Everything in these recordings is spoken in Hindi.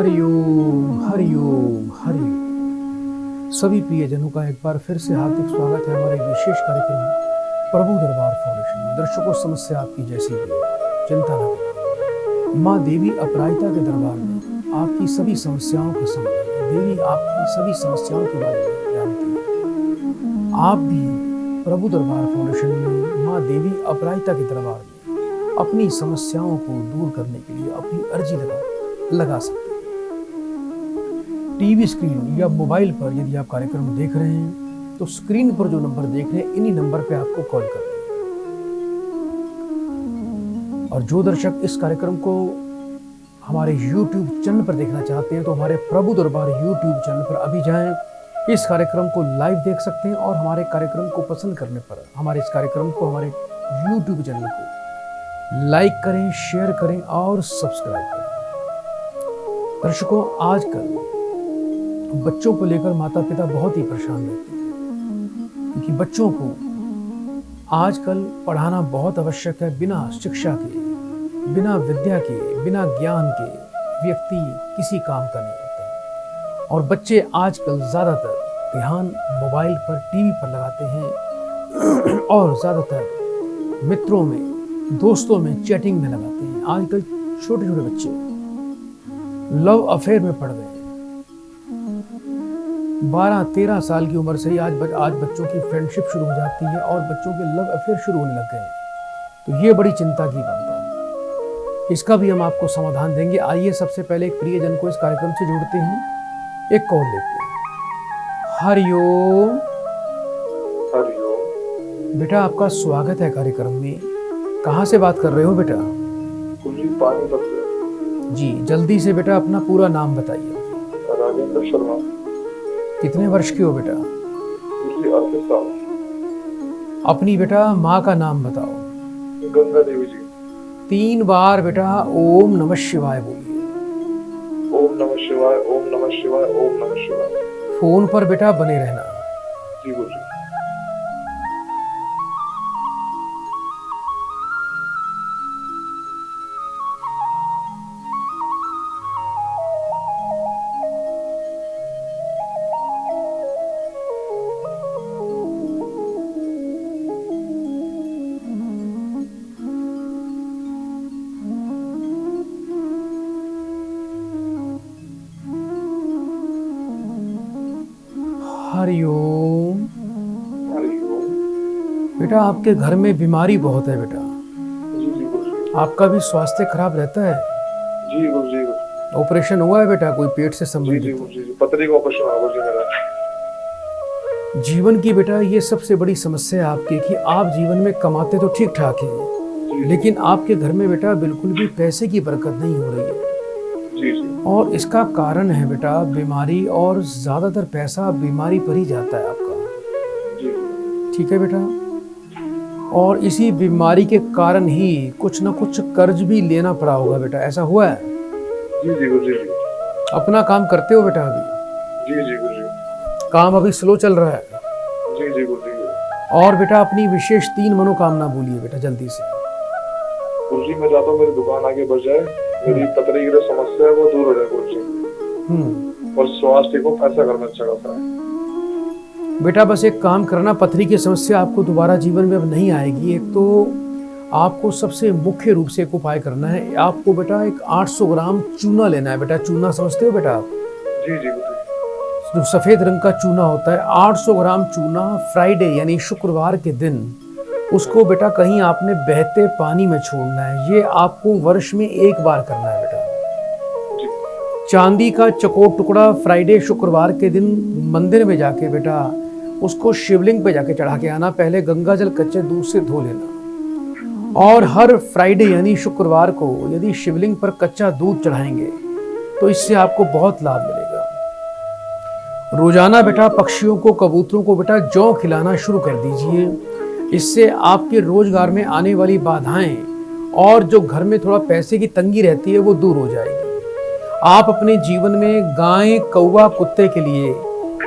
हरिओम हरिओम हरि। सभी प्रियजनों का एक बार फिर से हार्दिक स्वागत है हमारे विशेष कार्यक्रम प्रभु दरबार फाउंडेशन में। दर्शकों, समस्या आपकी जैसी भी चिंता न करें, माँ देवी अपराजिता के दरबार में आपकी सभी समस्याओं का समाधान है। देवी आपकी सभी समस्याओं के बारे में जानती है। आप भी प्रभु दरबार फाउंडेशन में माँ देवी अपराजिता के दरबार में अपनी समस्याओं को दूर करने के लिए अपनी अर्जी लगा सकते हैं। टीवी स्क्रीन या मोबाइल पर यदि आप कार्यक्रम देख रहे हैं तो स्क्रीन पर जो नंबर देख रहे हैं इन्हीं नंबर पे आपको कॉल करना है। और जो दर्शक इस कार्यक्रम को हमारे YouTube चैनल पर देखना चाहते हैं तो हमारे प्रभु दरबार YouTube चैनल पर अभी जाएं। इस कार्यक्रम को लाइव देख सकते हैं और हमारे कार्यक्रम को पसंद करने पर हमारे इस कार्यक्रम को हमारे YouTube चैनल को लाइक करें, शेयर करें और सब्सक्राइब करें। दर्शकों, आजकल बच्चों को लेकर माता पिता बहुत ही परेशान रहते हैं क्योंकि बच्चों को आजकल पढ़ाना बहुत आवश्यक है। बिना शिक्षा के, बिना विद्या के, बिना ज्ञान के व्यक्ति किसी काम का नहीं होता। और बच्चे आजकल ज़्यादातर ध्यान मोबाइल पर, टीवी पर लगाते हैं और ज़्यादातर मित्रों में, दोस्तों में, चैटिंग में लगाते हैं। आजकल छोटे छोटे बच्चे लव अफेयर में पड़ गए हैं। 12-13 साल की उम्र से ही आज बच्चों की फ्रेंडशिप शुरू हो जाती है और बच्चों के लव अफेयर शुरू होने लग गए हैं। तो ये बड़ी चिंता की बात है। इसका भी हम आपको समाधान देंगे। आइए सबसे पहले एक प्रियजन को इस कार्यक्रम से जोड़ते हैं। एक कॉल लेते हैं। हरिओम। हरिओम। बेटा, आपका स्वागत है कार्यक्रम में। कहाँ से बात कर रहे हो बेटा? पानीपत से। जी, जल्दी से बेटा अपना पूरा नाम बताइए। राजेंद्र शर्मा। कितने वर्ष की हो बेटा? 38 साल। अपनी बेटा माँ का नाम बताओ। गंगा देवी जी। 3 बार बेटा ओम नमः शिवाय बोलिए। ओम नमः शिवाय, ओम नमः शिवाय, ओम नमः शिवाय। फोन पर बेटा बने रहना। जी गुरु जी। हरिओम। हरिओम। बेटा, आपके घर में बीमारी बहुत है बेटा। जी जी गुरु जी। आपका भी स्वास्थ्य खराब रहता है। जी गुरु जी। ऑपरेशन हुआ है बेटा कोई पेट से जी जी संबंधित? गुरु जी। पथरी का ऑपरेशन हुआ गुरु जी मेरा। जीवन की बेटा ये सबसे बड़ी समस्या है आपकी कि आप जीवन में कमाते तो ठीक ठाक हैं, लेकिन आपके घर में बेटा बिल्कुल भी पैसे की बरकत नहीं हो रही है। जी जी। और इसका कारण है बेटा बीमारी, और ज्यादातर पैसा बीमारी पर ही जाता है आपका। जी। ठीक है बेटा। और इसी बीमारी के कारण ही कुछ ना कुछ कर्ज भी लेना पड़ा होगा बेटा, ऐसा हुआ है? जी जी गुरु जी। अपना काम करते हो बेटा अभी? जी जी गुरु जी। काम अभी स्लो चल रहा है? जी जी गुरु जी। और बेटा अपनी विशेष 3 मनोकामना बोलिए बेटा जल्दी से। गुरु जी, मैं चाहता हूँ मेरी दुकान आगे बढ़ जाए, मेरी पथरी की जो समस्या है वो दूर हो जाए गुरु जी, और स्वास्थ्य को पैसा घर में अच्छा खासा है। बेटा बस एक काम करना, पथरी की समस्या आपको दोबारा जीवन में अब नहीं आएगी। एक तो आपको सबसे मुख्य रूप से एक उपाय करना है। आपको बेटा एक 800 ग्राम चूना लेना है बेटा। चूना समझते हो बेटा आप? जी जी गुरु जी। जो सफेद रंग का चूना होता है, 800 ग्राम चूना फ्राइडे यानी शुक्रवार के दिन उसको बेटा कहीं आपने बहते पानी में छोड़ना है। ये आपको वर्ष में 1 बार करना है बेटा। चांदी का चकोर टुकड़ा फ्राइडे शुक्रवार के दिन मंदिर में जाके बेटा उसको शिवलिंग पे जाके चढ़ा के आना। पहले गंगा जल कच्चे दूध से धो लेना, और हर फ्राइडे यानी शुक्रवार को यदि शिवलिंग पर कच्चा दूध चढ़ाएंगे तो इससे आपको बहुत लाभ मिलेगा। रोजाना बेटा पक्षियों को, कबूतरों को बेटा जौ खिलाना शुरू कर दीजिए। इससे आपके रोजगार में आने वाली बाधाएं और जो घर में थोड़ा पैसे की तंगी रहती है वो दूर हो जाएगी। आप अपने जीवन में गाय, कौवा, कुत्ते के लिए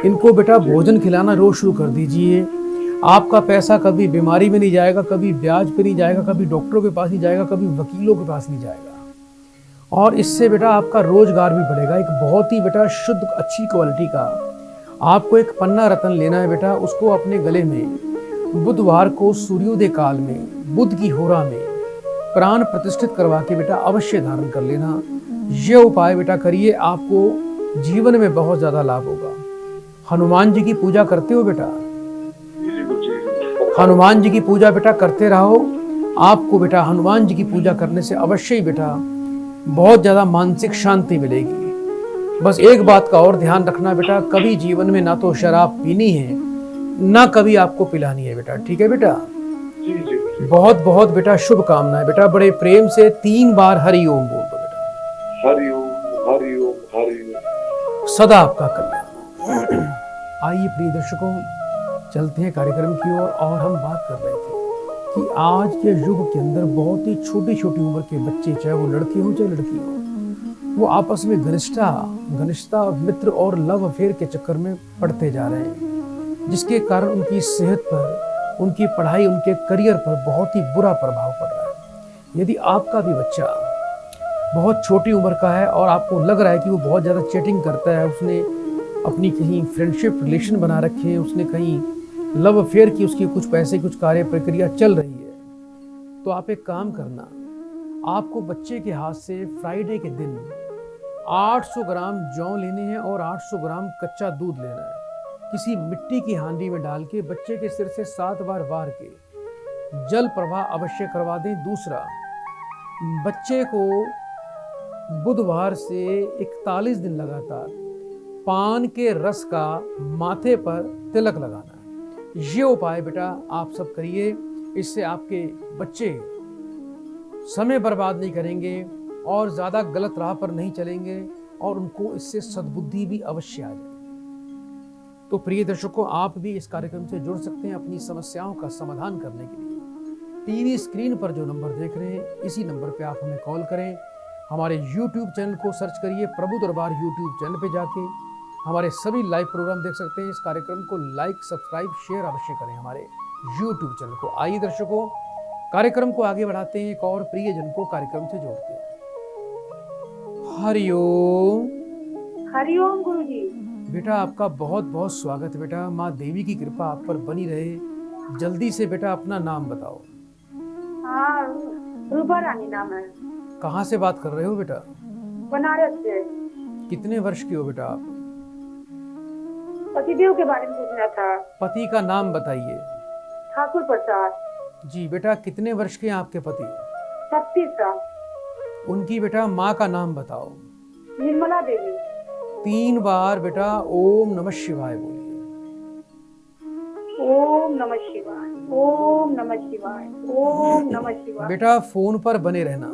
इनको बेटा भोजन खिलाना रोज शुरू कर दीजिए। आपका पैसा कभी बीमारी में नहीं जाएगा, कभी ब्याज पे नहीं जाएगा, कभी डॉक्टरों के पास नहीं जाएगा, कभी वकीलों के पास नहीं जाएगा। और इससे बेटा आपका रोजगार भी बढ़ेगा। एक बहुत ही बेटा शुद्ध अच्छी क्वालिटी का आपको एक पन्ना रत्न लेना है बेटा, उसको अपने गले में बुधवार को सूर्योदय काल में बुध की होरा में प्राण प्रतिष्ठित करवा के बेटा अवश्य धारण कर लेना। ये उपाय बेटा करिए, आपको जीवन में बहुत ज्यादा लाभ होगा। हनुमान जी की पूजा करते हो बेटा? जी गुरुजी। हनुमान जी की पूजा बेटा करते रहो। आपको बेटा हनुमान जी की पूजा करने से अवश्य ही बेटा बहुत ज्यादा मानसिक शांति मिलेगी। बस एक बात का और ध्यान रखना बेटा, कभी जीवन में ना तो शराब पीनी है ना कभी आपको पिलानी है बेटा, ठीक है बेटा? जी जी। बहुत बहुत बेटा शुभकामनाएं बेटा। बड़े प्रेम से 3 बार हरि ओम बोल दो बेटा। हरि ओम हरि ओम हरि ओम। सदा आपका कल्याण। आइए प्रिय दर्शकों, चलते हैं कार्यक्रम की ओर। और हम बात कर रहे थे कि आज के युग के अंदर बहुत ही छोटी छोटी उम्र के बच्चे, चाहे वो लड़के हो चाहे लड़की हो, वो आपस में घनिष्ठता मित्र और लव अफेयर के चक्कर में पड़ते जा रहे हैं, जिसके कारण उनकी सेहत पर, उनकी पढ़ाई, उनके करियर पर बहुत ही बुरा प्रभाव पड़ रहा है। यदि आपका भी बच्चा बहुत छोटी उम्र का है और आपको लग रहा है कि वो बहुत ज़्यादा चैटिंग करता है, उसने अपनी कहीं फ्रेंडशिप रिलेशन बना रखे हैं, उसने कहीं लव अफेयर की, उसकी कुछ पैसे कुछ कार्य प्रक्रिया चल रही है, तो आप एक काम करना, आपको बच्चे के हाथ से फ्राइडे के दिन 800 ग्राम जौ लेने हैं और 800 ग्राम कच्चा दूध लेना है। किसी मिट्टी की हांडी में डाल के बच्चे के सिर से 7 बार वार के जल प्रवाह अवश्य करवा दें। दूसरा, बच्चे को बुधवार से 41 दिन लगातार पान के रस का माथे पर तिलक लगाना है। ये उपाय बेटा आप सब करिए, इससे आपके बच्चे समय बर्बाद नहीं करेंगे और ज़्यादा गलत राह पर नहीं चलेंगे और उनको इससे सद्बुद्धि भी अवश्य आ जाए। तो प्रिय दर्शकों, आप भी इस कार्यक्रम से जुड़ सकते हैं अपनी समस्याओं का समाधान करने के लिए। टीवी स्क्रीन पर जो नंबर देख रहे हैं, इसी नंबर पे आप हमें कॉल करें। हमारे YouTube चैनल को सर्च करिए, प्रभु दरबार YouTube चैनल पे जाके हमारे सभी लाइव प्रोग्राम देख सकते हैं। इस कार्यक्रम को लाइक, सब्सक्राइब, शेयर अवश्य करें हमारे YouTube चैनल को। आइए दर्शकों, कार्यक्रम को आगे बढ़ाते हैं, एक और प्रियजन को कार्यक्रम से जोड़ते हैं। हरिओम। हरिओम गुरुजी। बेटा आपका बहुत बहुत स्वागत है बेटा। माँ देवी की कृपा आप पर बनी रहे। जल्दी से बेटा अपना नाम बताओ। हाँ, रूपा रानी नाम है। कहाँ से बात कर रहे हो बेटा? बनारस से। कितने वर्ष की हो बेटा आप? पतिदेव के बारे में पूछना था। पति का नाम बताइए। ठाकुर प्रसाद। जी बेटा, कितने वर्ष के हैं आपके पति? 36 साल। उनकी बेटा माँ का नाम बताओ। निर्मला देवी। 3 बार बेटा ओम नमः शिवाय बोलिए। ओम नमः शिवाय, ओम नमः शिवाय, ओम नमः शिवाय। बेटा फोन पर बने रहना।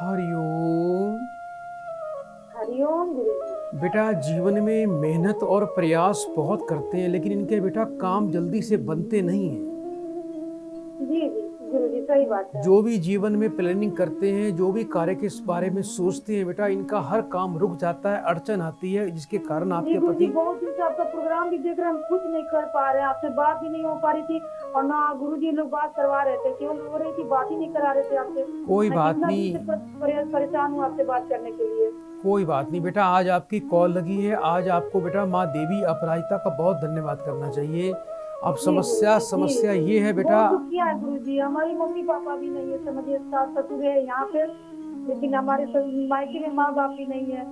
हरिओम। हरिओम गुरुजी। बेटा जीवन में मेहनत और प्रयास बहुत करते हैं, लेकिन इनके बेटा काम जल्दी से बनते नहीं हैं। जी जी गुरुजी, सही बात है। जो भी जीवन में प्लानिंग करते हैं, जो भी कार्य के बारे में सोचते हैं बेटा, इनका हर काम रुक जाता है, अड़चन आती है, जिसके कारण आपके गुरुजी, पति बहुत दिन से आपका प्रोग्राम भी देख रहे हैं, हम कुछ नहीं कर पा रहे हैं, आपसे बात भी नहीं हो पा रही थी और ना गुरुजी लोग बात करवा रहे थे, केवल हो रही थी, बात ही नहीं करा रहे थे आपसे। कोई मैं बात कितना नहीं, दिन से परेशान हूँ आपसे बात करने के लिए। कोई बात नहीं बेटा, आज आपकी कॉल लगी है। आज आपको बेटा माँ देवी अपराजिता का बहुत धन्यवाद करना चाहिए। अब समस्या ये है बेटा, क्या है गुरुजी, हमारी मम्मी पापा भी नहीं है, समझिए सास ससुर है यहाँ पे, लेकिन हमारे मायके में माँ बाप भी नहीं है,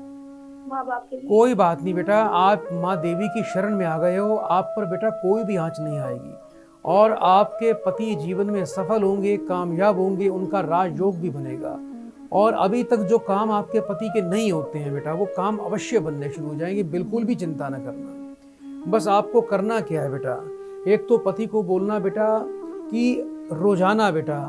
माँ बाप के। कोई बात नहीं बेटा, आप माँ देवी की शरण में आ गए हो, आप पर बेटा कोई भी आंच नहीं आएगी और आपके पति जीवन में सफल होंगे, कामयाब होंगे, उनका राजयोग भी बनेगा। और अभी तक जो काम आपके पति के नहीं होते हैं बेटा, वो काम अवश्य बनने शुरू हो जाएंगे। बिल्कुल भी चिंता न करना। बस आपको करना क्या है बेटा, एक तो पति को बोलना बेटा कि रोजाना बेटा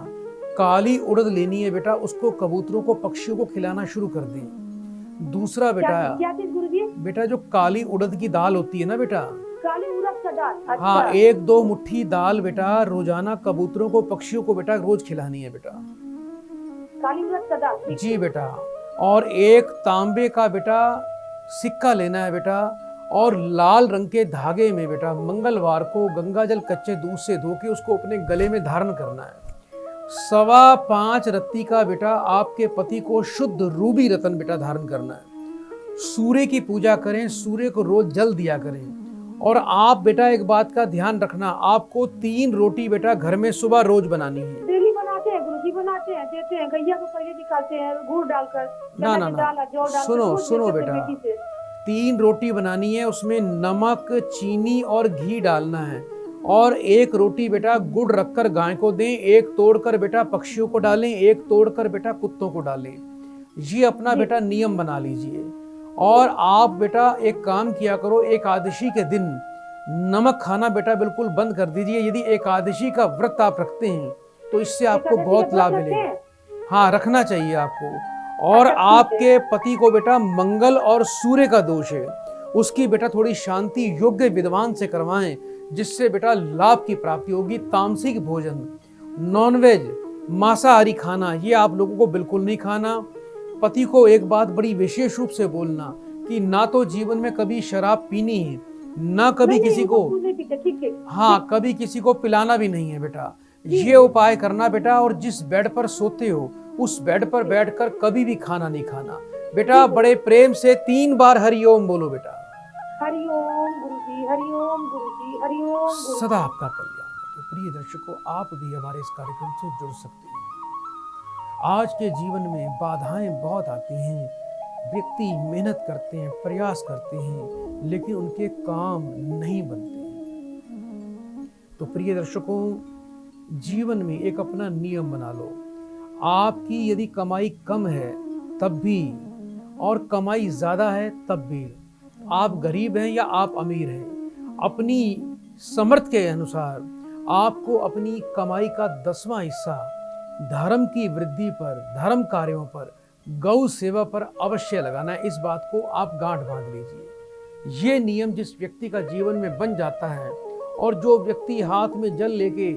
काली उड़द लेनी है बेटा, उसको कबूतरों को, पक्षियों को खिलाना शुरू कर दें। दूसरा बेटा, क्या चीज गुरुजी? बेटा जो काली उड़द की दाल होती है ना बेटा, काली उड़द का दाल। अच्छा। हाँ, 1-2 मुट्ठी दाल बेटा रोजाना कबूतरों को, पक्षियों को बेटा रोज खिलानी है बेटा। काली उड़द का दाल। जी बेटा। और एक तांबे का बेटा सिक्का लेना है बेटा, और लाल रंग के धागे में बेटा मंगलवार को गंगा जल कच्चे दूध से धो के उसको अपने गले में धारण करना है। 5.25 रत्ती का बेटा आपके पति को शुद्ध रूबी रतन बेटा धारण करना है। सूर्य की पूजा करें, सूर्य को रोज जल दिया करें। और आप बेटा एक बात का ध्यान रखना, आपको 3 रोटी बेटा घर में सुबह रोज बनानी है। डेली बनाते हैं गुरुजी, बनाते हैं, देते हैं, गैया को पहले निकालते हैं गुड़ डालकर, ना ना ना, सुनो बेटा, 3 रोटी बनानी है, उसमें नमक, चीनी और घी डालना है। और 1 रोटी बेटा गुड़ रखकर गाय को दें, 1 तोड़कर बेटा पक्षियों को डालें, 1 तोड़कर बेटा कुत्तों को डालें। ये अपना बेटा नियम बना लीजिए। और आप बेटा एक काम किया करो, एकादशी के दिन नमक खाना बेटा बिल्कुल बंद कर दीजिए। यदि एकादशी का व्रत आप रखते हैं तो इससे आपको बहुत लाभ मिलेगा। हाँ, रखना चाहिए आपको। और आपके पति को बेटा मंगल और सूर्य का दोष है, उसकी बेटा थोड़ी शांति योग्य विद्वान से करवाएं, जिससे बेटा लाभ की प्राप्ति होगी। तामसिक भोजन, नॉनवेज, मांसाहारी खाना ये आप लोगों को बिल्कुल नहीं खाना। पति को एक बात बड़ी विशेष रूप से बोलना कि ना तो जीवन में कभी शराब पीनी है, ना कभी किसी को, हाँ, कभी किसी को पिलाना भी नहीं है बेटा। ये उपाय करना बेटा। और जिस बेड पर सोते हो उस बेड पर बैठकर कभी भी खाना नहीं खाना बेटा। बड़े प्रेम से 3 बार हरिओम बोलो बेटा। हरिओम गुरुजी, हरिओम गुरुजी, हरिओम। सदा आपका कल्याण। तो प्रिय दर्शकों, आप भी हमारे इस कार्यक्रम से जुड़ सकते हैं। आज के जीवन में बाधाएं बहुत आती हैं, व्यक्ति मेहनत करते हैं, प्रयास करते हैं, लेकिन उनके काम नहीं बनते हैं। तो प्रिय दर्शकों, जीवन में एक अपना नियम बना लो। आपकी यदि कमाई कम है तब भी, और कमाई ज्यादा है तब भी, आप गरीब हैं या आप अमीर हैं, अपनी समर्थ के अनुसार आपको अपनी कमाई का 10वां हिस्सा धर्म की वृद्धि पर, धर्म कार्यों पर, गौ सेवा पर अवश्य लगाना है। इस बात को आप गांठ बांध लीजिए। ये नियम जिस व्यक्ति का जीवन में बन जाता है, और जो व्यक्ति हाथ में जल लेके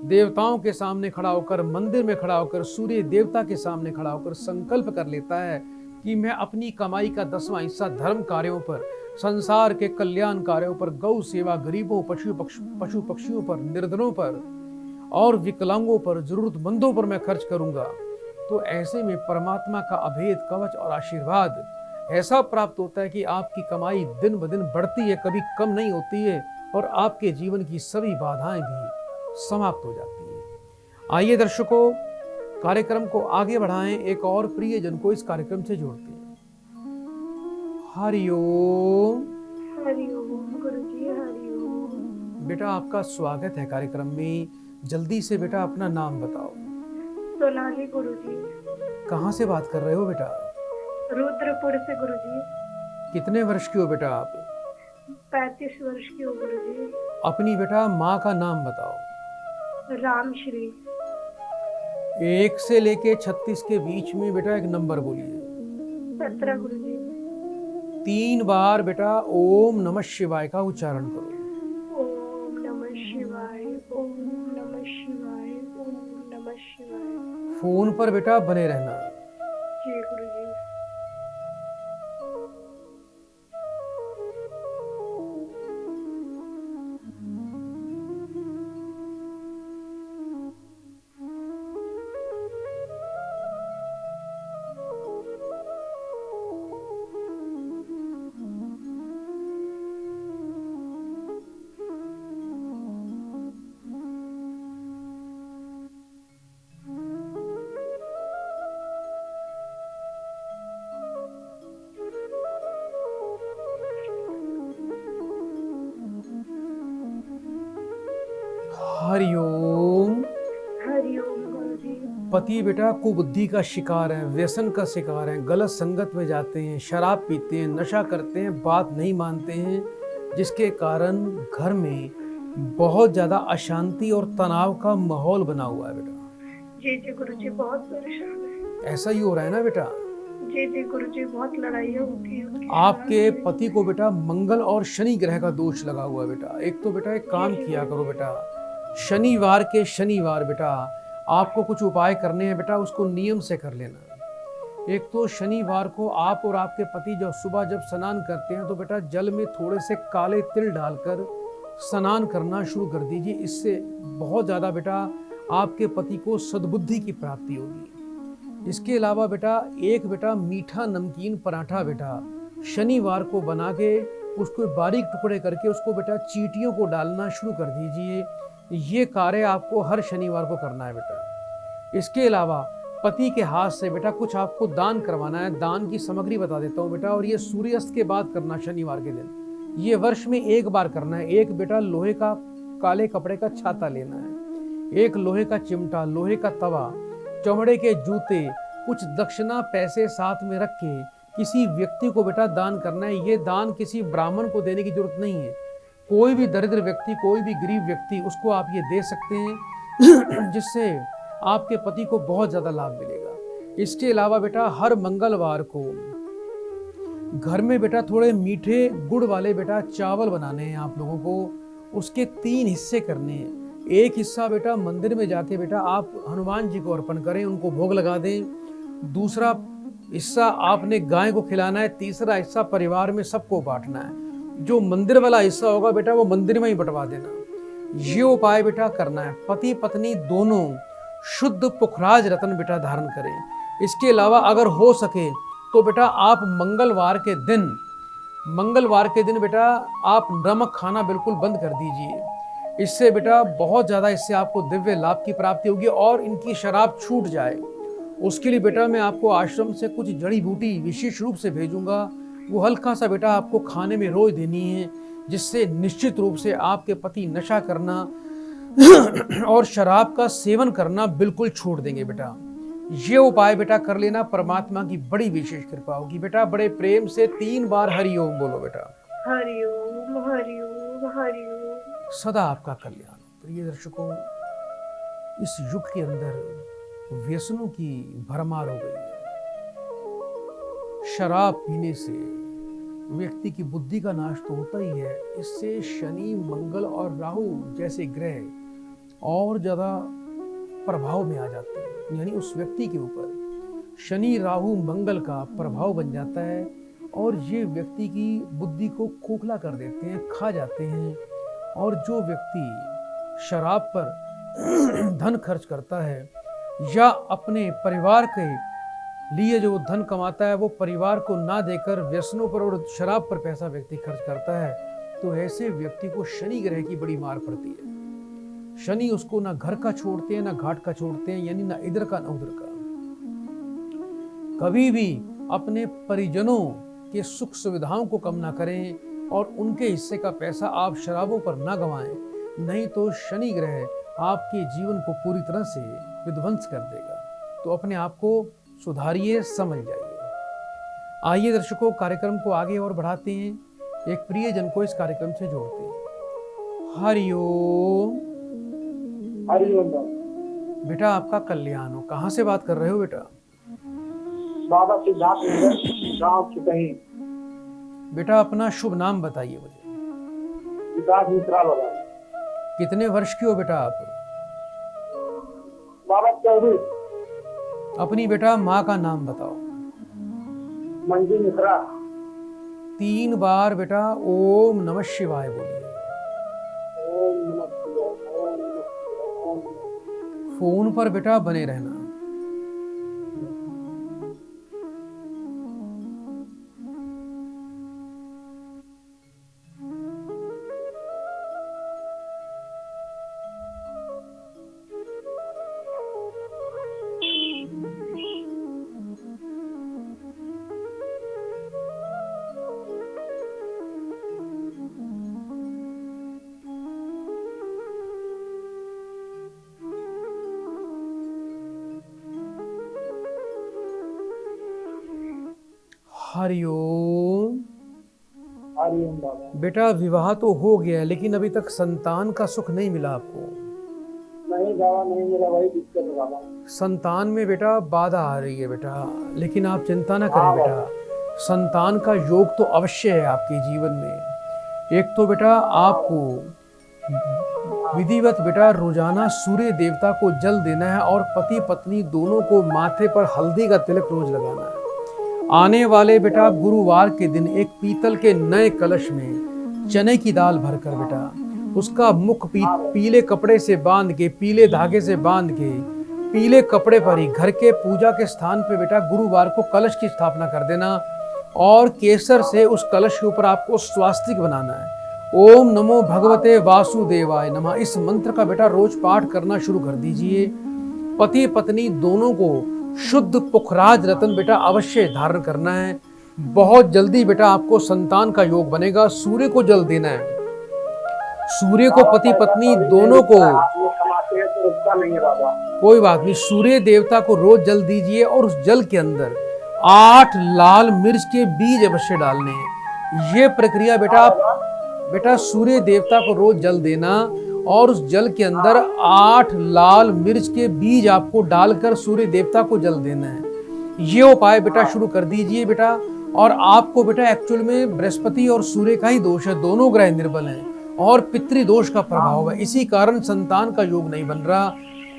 देवताओं के सामने खड़ा होकर, मंदिर में खड़ा होकर, सूर्य देवता के सामने खड़ा होकर संकल्प कर लेता है कि मैं अपनी कमाई का 10वां हिस्सा धर्म कार्यों पर, संसार के कल्याण कार्यों पर, गौ सेवा, गरीबों, पशु पक्षियों पर, निर्धनों पर और विकलांगों पर, जरूरतमंदों पर मैं खर्च करूंगा, तो ऐसे में परमात्मा का अभेद कवच और आशीर्वाद ऐसा प्राप्त होता है कि आपकी कमाई दिन ब दिन बढ़ती है, कभी कम नहीं होती है, और आपके जीवन की सभी बाधाएं भी समाप्त हो जाती है। आइए दर्शकों, कार्यक्रम को आगे बढ़ाएं, एक और प्रियजन को इस कार्यक्रम से जोड़ते हैं। हरिओम। हरिओम गुरुजी, हरिओम। बेटा आपका स्वागत है कार्यक्रम में। जल्दी से बेटा अपना नाम बताओ। सोनाली गुरुजी। कहाँ से बात कर रहे हो बेटा? रुद्रपुर से गुरुजी। कितने वर्ष की हो बेटा आप? 35 वर्ष की हो गुरुजी। अपनी बेटा माँ का नाम बताओ। रामश्री। 1 से लेके 36 के बीच में बेटा एक नंबर बोलिए। 17 गुरुजी। 3 बार बेटा ओम नमः शिवाय का उच्चारण करो। ओम नमः शिवाय, ओम नमः शिवाय, ओम नमः शिवाय। फोन पर बेटा बने रहना। जी गुरुजी। हरिओम। हरिओम गुरुजी। पति बेटा कुबुद्धि का शिकार है, व्यसन का शिकार है, गलत संगत में जाते हैं, शराब पीते हैं, नशा करते हैं, बात नहीं मानते हैं, जिसके कारण घर में बहुत ज्यादा अशांति और तनाव का माहौल बना हुआ है बेटा। जी जी गुरुजी, बहुत परेशान है। ऐसा ही हो रहा है ना बेटा? जी जी गुरुजी, बहुत लड़ाइयाँ होती है उनकी। आपके पति को बेटा मंगल और शनि ग्रह का दोष लगा हुआ है बेटा। एक तो बेटा एक काम किया करो बेटा, शनिवार के शनिवार बेटा आपको कुछ उपाय करने हैं बेटा, उसको नियम से कर लेना। एक तो शनिवार को आप और आपके पति जब सुबह जब स्नान करते हैं तो बेटा जल में थोड़े से काले तिल डालकर स्नान करना शुरू कर दीजिए। इससे बहुत ज़्यादा बेटा आपके पति को सद्बुद्धि की प्राप्ति होगी। इसके अलावा बेटा एक बेटा मीठा नमकीन पराठा बेटा शनिवार को बना के उसको बारीक टुकड़े करके उसको बेटा चींटियों को डालना शुरू कर दीजिए। ये कार्य आपको हर शनिवार को करना है बेटा। इसके अलावा पति के हाथ से बेटा कुछ आपको दान करवाना है। दान की सामग्री बता देता हूँ बेटा, और ये सूर्यास्त के बाद करना शनिवार के दिन। ये वर्ष में एक बार करना है। एक बेटा लोहे का काले कपड़े का छाता लेना है, एक लोहे का चिमटा, लोहे का तवा, चमड़े के जूते, कुछ दक्षिणा पैसे साथ में रख के किसी व्यक्ति को बेटा दान करना है। ये दान किसी ब्राह्मण को देने की जरूरत नहीं है, कोई भी दरिद्र व्यक्ति, कोई भी गरीब व्यक्ति, उसको आप ये दे सकते हैं जिससे आपके पति को बहुत ज्यादा लाभ मिलेगा। इसके अलावा बेटा हर मंगलवार को घर में बेटा थोड़े मीठे गुड़ वाले बेटा चावल बनाने हैं आप लोगों को। उसके 3 हिस्से करने हैं। एक हिस्सा बेटा मंदिर में जाके बेटा आप हनुमान जी को अर्पण करें, उनको भोग लगा दें। दूसरा हिस्सा आपने गाय को खिलाना है। तीसरा हिस्सा परिवार में सबको बांटना है। जो मंदिर वाला हिस्सा होगा बेटा वो मंदिर में ही बंटवा देना। ये उपाय बेटा करना है। पति पत्नी दोनों शुद्ध पुखराज रत्न बेटा धारण करें। इसके अलावा अगर हो सके तो बेटा आप मंगलवार के दिन बेटा आप नमक खाना बिल्कुल बंद कर दीजिए। इससे बेटा बहुत ज़्यादा इससे आपको दिव्य लाभ की प्राप्ति होगी और इनकी शराब छूट जाए। उसके लिए बेटा मैं आपको आश्रम से कुछ जड़ी बूटी विशेष रूप से भेजूंगा। वो हल्का सा बेटा आपको खाने में रोज देनी है, जिससे निश्चित रूप से आपके पति नशा करना और शराब का सेवन करना बिल्कुल छोड़ देंगे बेटा। ये उपाय बेटा कर लेना, परमात्मा की बड़ी विशेष कृपा होगी बेटा। बड़े प्रेम से 3 बार हरि ओम बोलो बेटा। हरिओम हरिओम हरिओम। सदा आपका कल्याण हो। प्रिय दर्शकों, इस युग के अंदर व्यसनों की भरमार हो गई है। शराब पीने से व्यक्ति की बुद्धि का नाश तो होता ही है, इससे शनि, मंगल और राहु जैसे ग्रह और ज्यादा प्रभाव में आ जाते हैं। यानी उस व्यक्ति के ऊपर शनि, राहु, मंगल का प्रभाव बन जाता है और ये व्यक्ति की बुद्धि को खोखला कर देते हैं, खा जाते हैं। और जो व्यक्ति शराब पर धन खर्च करता है या अपने परिवार के लिए जो धन कमाता है वो परिवार को ना देकर व्यसनों पर और शराब पर पैसा व्यक्ति खर्च करता है, तो ऐसे व्यक्ति को शनि ग्रह की बड़ी मार पड़ती है। शनि उसको ना घर का छोड़ते हैं ना घाट का छोड़ते हैं, यानी ना इधर का ना उधर का। कभी भी अपने परिजनों के सुख सुविधाओं को कम ना करें और उनके हिस्से का पैसा आप शराबों पर ना गंवाएं, नहीं तो शनि ग्रह आपके जीवन को पूरी तरह से विध्वंस कर देगा। तो अपने आप को सुधारिए, समझ जाइए। आइए दर्शकों, कार्यक्रम को आगे और बढ़ाते हैं, एक प्रिय जन को इस कार्यक्रम से जोड़ते हैं। हरिओम। हरिओम बेटा आपका कल्याण हो। कहाँ से बात कर रहे हो बेटा? बाबा सिद्धार्थ गांव चितही। बेटा अपना शुभ नाम बताइए मुझे। विकास मित्रा बाबा। कितने वर्ष की हो बेटा आप? बाबा 24। अपनी बेटा माँ का नाम बताओ। मंजू मिश्रा। 3 बार बेटा ओम नमः शिवाय बोलिए। ओम नमः शिवाय, ओम नमः शिवाय, ओम नमः। फोन पर बेटा बने रहना। हरिओम। हरिओम बाबा। बेटा विवाह तो हो गया है, लेकिन अभी तक संतान का सुख नहीं मिला आपको। नहीं बाबा, नहीं मिला, वही दिक्कत है बाबा। संतान में बेटा बाधा आ रही है बेटा, लेकिन आप चिंता ना करें हाँ बेटा। संतान का योग तो अवश्य है आपके जीवन में। एक तो बेटा आपको विधिवत बेटा रोजाना सूर्य देवता को जल देना है और पति पत्नी दोनों को माथे पर हल्दी का तिलक रोज लगाना है। आने वाले बेटा गुरुवार के दिन एक पीतल के नए कलश में चने की दाल भरकर बेटा उसका मुख पीले कपड़े से बांध के, पीले धागे से बांध के, पीले कपड़े पर ही घर के पूजा के स्थान पे बेटा गुरुवार को कलश की स्थापना कर देना और केसर से उस कलश के ऊपर आपको स्वास्तिक बनाना है। ओम नमो भगवते वासुदेवाय नमः, इस मंत्र का बेटा रोज पाठ करना शुरू कर दीजिए। पति पत्नी दोनों को शुद्ध पुखराज रत्न बेटा अवश्य धारण करना है। बहुत जल्दी बेटा आपको संतान का योग बनेगा। सूर्य को जल देना है। सूर्य को पति पत्नी दोनों को, नहीं है बाबा। कोई बात नहीं, सूर्य देवता को रोज जल दीजिए और उस जल के अंदर 8 लाल मिर्च के बीज अवश्य डालने हैं। ये प्रक्रिया बेटा सूर्य देवता को रोज जल देना और उस जल के अंदर 8 लाल मिर्च के बीज आपको डालकर सूर्य देवता को जल देना है। ये उपाय बेटा शुरू कर दीजिए बेटा। और आपको बेटा एक्चुअल में बृहस्पति और सूर्य का ही दोष है, दोनों ग्रह निर्बल हैं और पितृदोष का प्रभाव है। इसी कारण संतान का योग नहीं बन रहा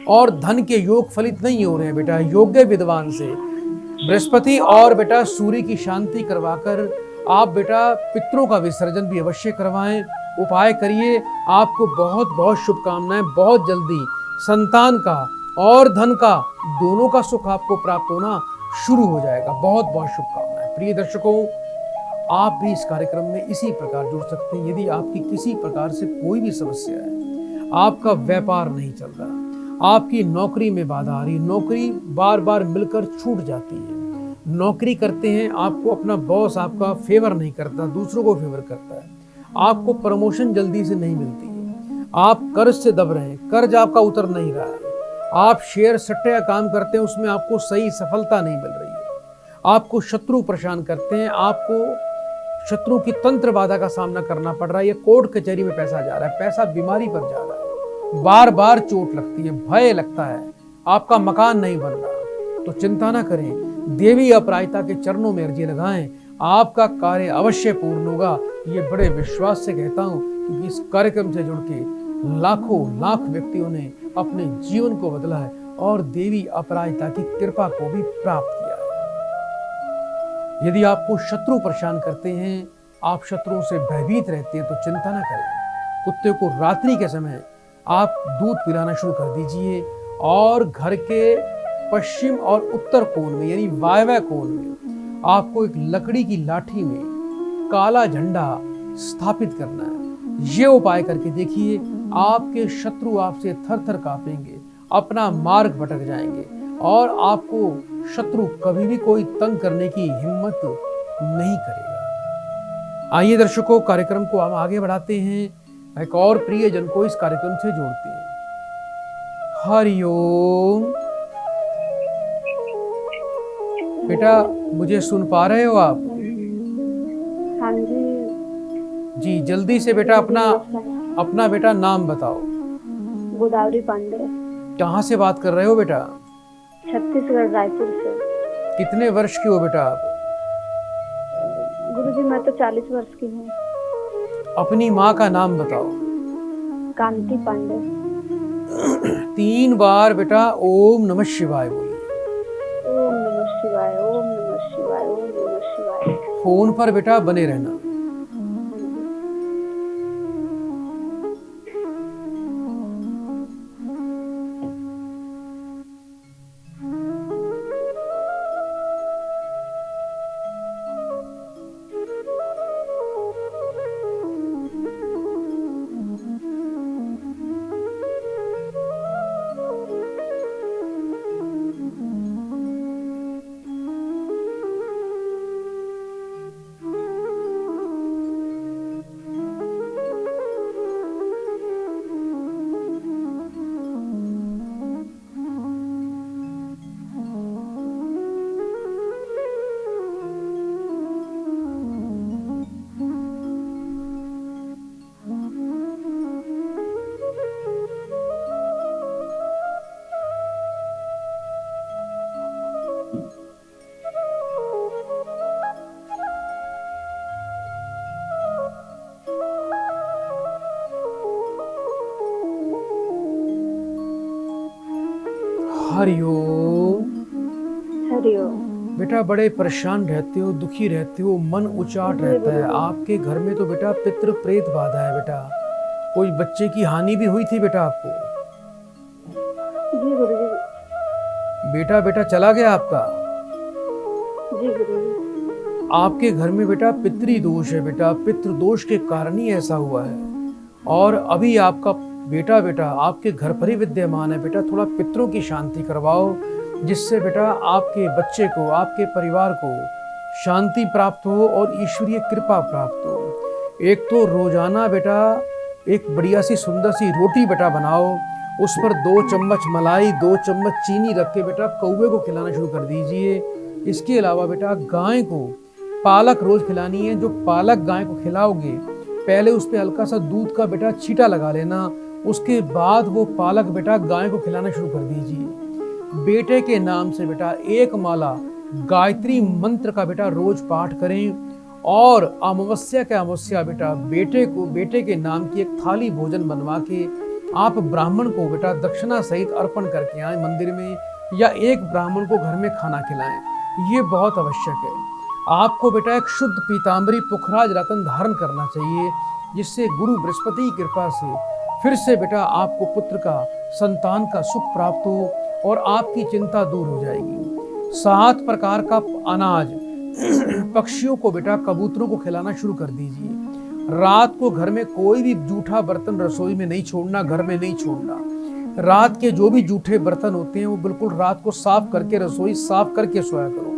और धन के योग फलित नहीं हो रहे हैं बेटा। योग्य विद्वान से बृहस्पति और बेटा सूर्य की शांति करवाकर आप बेटा पितरों का विसर्जन भी अवश्य करवाएं। उपाय करिए। आपको बहुत बहुत शुभकामनाएं। बहुत जल्दी संतान का और धन का दोनों का सुख आपको प्राप्त होना शुरू हो जाएगा। बहुत बहुत शुभकामनाएं। प्रिय दर्शकों, आप भी इस कार्यक्रम में इसी प्रकार जुड़ सकते हैं। यदि आपकी किसी प्रकार से कोई भी समस्या है, आपका व्यापार नहीं चल रहा, आपकी नौकरी में बाधा आ रही, नौकरी बार बार मिलकर छूट जाती है, नौकरी करते हैं आपको अपना बॉस आपका फेवर नहीं करता, दूसरों को फेवर करता है, आपको प्रमोशन जल्दी से नहीं मिलती है, आप कर्ज से दब रहे हैं, कर्ज आपका उतर नहीं रहा है, आप शेयर सट्टे का काम करते हैं, उसमें आपको सही सफलता नहीं मिल रही है, आपको शत्रु परेशान करते हैं, आपको शत्रु की तंत्र बाधा का सामना करना पड़ रहा है, या कोर्ट कचहरी में पैसा जा रहा है, पैसा बीमारी पर जा रहा है, बार बार चोट लगती है, भय लगता है, आपका मकान नहीं बन रहा, तो चिंता ना करें। देवी अपराजिता के चरणों में अर्जी लगाएं, आपका कार्य अवश्य पूर्ण होगा। ये बड़े विश्वास से कहता हूं, क्योंकि इस कार्यक्रम से जुड़ के लाखों लाख व्यक्तियों ने अपने जीवन को बदला है और देवी अपराजिता की कृपा को भी प्राप्त किया है। यदि आपको शत्रु परेशान करते हैं, आप शत्रुओं से भयभीत रहते हैं, तो चिंता ना करें। कुत्ते को रात्रि के समय आप दूध पिलाना शुरू कर दीजिए और घर के पश्चिम और उत्तर कोण में यानी वायव्य कोण में आपको एक लकड़ी की लाठी में काला झंडा स्थापित करना है। ये उपाय करके देखिए, आपके शत्रु आपसे थर थर कांपेंगे, अपना मार्ग भटक जाएंगे और आपको शत्रु कभी भी कोई तंग करने की हिम्मत नहीं करेगा। आइए दर्शकों, कार्यक्रम को हम आगे बढ़ाते हैं, एक और प्रियजन को इस कार्यक्रम से जोड़ते हैं। हरिओम। बेटा मुझे सुन पा रहे हो आप? हाँ जी। जी जल्दी से बेटा अपना बेटा नाम बताओ। गोदावरी पांडे। कहाँ से बात कर रहे हो बेटा? छत्तीसगढ़, रायपुर से। कितने वर्ष की हो बेटा आप? गुरुजी मैं तो 40 वर्ष की हूँ। अपनी माँ का नाम बताओ। कांति पांडे। 3 बार बेटा ओम नमः शिवाय बोलिए। ओम नमः शिवाय, ओम नमः शिवाय, ओम नमः शिवाय। फोन पर बेटा बने रहना। हरिओम। हरिओम। बेटा बड़े परेशान रहते हो, दुखी रहते हो, मन उचाट रहता है। आपके घर में तो बेटा पितृ प्रेत बाधा है बेटा। कोई बच्चे की हानि भी हुई थी बेटा आपको? जी गुरुजी। बेटा चला गया आपका? जी गुरुजी। आपके घर में बेटा पितृ दोष है बेटा। पितृ दोष के कारण ही ऐसा हुआ है। और अभी आपका बेटा आपके घर पर ही विद्यमान है बेटा। थोड़ा पितरों की शांति करवाओ, जिससे बेटा आपके बच्चे को, आपके परिवार को शांति प्राप्त हो और ईश्वरीय कृपा प्राप्त हो। एक तो रोजाना बेटा एक बढ़िया सी सुंदर सी रोटी बेटा बनाओ, उस पर 2 चम्मच मलाई, 2 चम्मच चीनी रख के बेटा कौवे को खिलाना शुरू कर दीजिए। इसके अलावा बेटा गाय को पालक रोज खिलानी है। जो पालक गाय को खिलाओगे, पहले उस पर हल्का सा दूध का बेटा छींटा लगा लेना, उसके बाद वो पालक बेटा गाय को खिलाना शुरू कर दीजिए। बेटे के नाम से बेटा 1 माला गायत्री मंत्र का बेटा रोज पाठ करें। और अमावस्या के अमावस्या बेटा बेटे के नाम की एक थाली भोजन बनवा के आप ब्राह्मण को बेटा दक्षिणा सहित अर्पण करके आए मंदिर में, या एक ब्राह्मण को घर में खाना खिलाएं। ये बहुत आवश्यक है। आपको बेटा एक शुद्ध पीताम्बरी पुखराज रत्न धारण करना चाहिए, जिससे गुरु बृहस्पति की कृपा से फिर से बेटा आपको पुत्र का, संतान का सुख प्राप्त हो और आपकी चिंता दूर हो जाएगी। 7 प्रकार का अनाज पक्षियों को बेटा, कबूतरों को खिलाना शुरू कर दीजिए। रात को घर में कोई भी जूठा बर्तन रसोई में नहीं छोड़ना, घर में नहीं छोड़ना। रात के जो भी जूठे बर्तन होते हैं वो बिल्कुल रात को साफ करके, रसोई साफ करके सोया करो।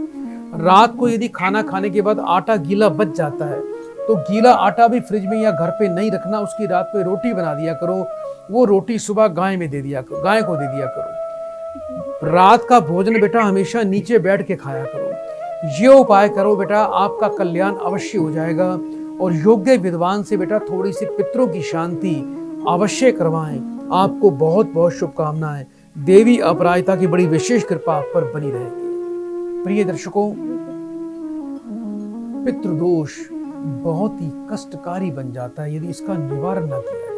रात को यदि खाना खाने के बाद आटा गीला बच जाता है तो गीला आटा भी फ्रिज में या घर पे नहीं रखना, उसकी रात पे रोटी बना दिया करो। वो रोटी सुबह गाय को दे दिया करो। रात का भोजन बेटा हमेशा नीचे बैठ के खाया करो। ये उपाय करो बेटा, आपका कल्याण अवश्य हो जाएगा। और योग्य विद्वान से बेटा थोड़ी सी पितरों की शांति अवश्य करवाएं। आपको बहुत बहुत शुभकामनाएं। देवी अपराजिता की बड़ी विशेष कृपा आप पर बनी रहेगी। प्रिय दर्शकों, पितृदोष बहुत ही कष्टकारी बन जाता है यदि इसका निवारण न किया जाए।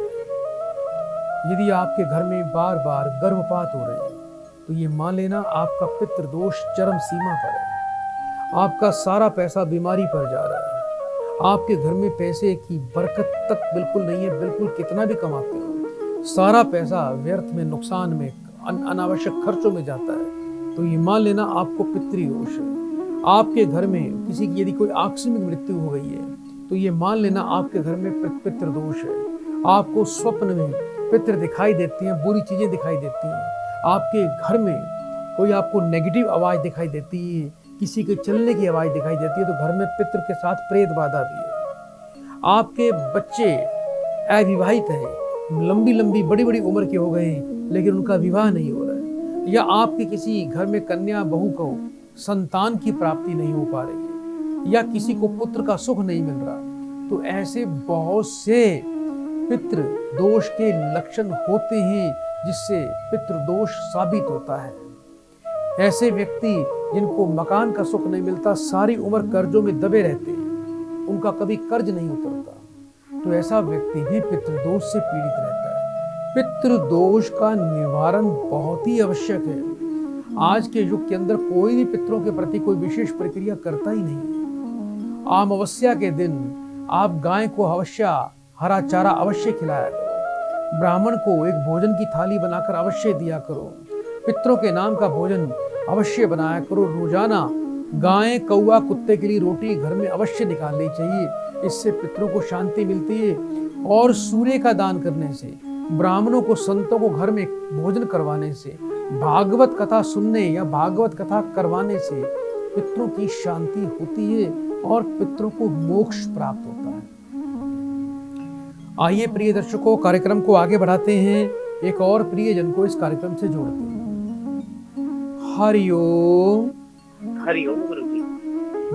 यदि आपके घर में बार बार गर्भपात हो रहे हैं तो ये मान लेना आपका पितृदोष चरम सीमा पर है। आपका सारा पैसा बीमारी पर जा रहा है। आपके घर में पैसे की बरकत तक बिल्कुल नहीं है। बिल्कुल कितना भी कमाते हो, सारा पैसा व्यर्थ में, नुकसान में, अनावश्यक खर्चों में जाता है। तो ये मान लेना आपको पितृदोष है। आपके घर में किसी की यदि कोई आकस्मिक मृत्यु हो गई है तो ये मान लेना आपके घर में पितृदोष है। आपको स्वप्न में पितृ दिखाई देती हैं, बुरी चीजें दिखाई देती हैं। आपके घर में कोई आपको नेगेटिव आवाज दिखाई देती है, किसी के चलने की आवाज दिखाई देती है, तो घर में पितृ के साथ प्रेत बाधा भी है। आपके बच्चे अविवाहित हैं, लंबी बड़ी उम्र के हो गए हैं लेकिन उनका विवाह नहीं हो रहा है, या आपके किसी घर में कन्या बहू को संतान की प्राप्ति नहीं हो पा रही है, या किसी को पुत्र का सुख नहीं मिल रहा, तो ऐसे बहुत से पितृ दोष के लक्षण होते हैं जिससे पितृदोष साबित होता है। ऐसे व्यक्ति जिनको मकान का सुख नहीं मिलता, सारी उम्र कर्जों में दबे रहते हैं, उनका कभी कर्ज नहीं उतरता, तो ऐसा व्यक्ति भी पितृदोष से पीड़ित रहता है। पितृदोष का निवारण बहुत ही आवश्यक है। आज के युग के अंदर कोई भी पितरों के प्रति कोई विशेष प्रक्रिया करता ही नहीं है। अमावस्या के दिन आप गाय को अवश्य हरा चारा अवश्य खिलाया करो। ब्राह्मण को एक भोजन की थाली बनाकर अवश्य दिया करो। पितरों के नाम का भोजन अवश्य बनाया करो। रोजाना गाय, कौवा, कुत्ते के लिए रोटी घर में अवश्य निकालनी चाहिए। इससे पितरों को शांति मिलती है। और सूर्य का दान करने से, ब्राह्मणों को, संतों को घर में भोजन करवाने से, भागवत कथा सुनने या भागवत कथा करवाने से पितरों की शांति होती है और पितरों को मोक्ष प्राप्त होता है। आइए प्रिय दर्शकों, कार्यक्रम को आगे बढ़ाते हैं। एक और प्रियजन को इस कार्यक्रम से जोड़ते हैं। हरिओम। हरिओम गुरुजी।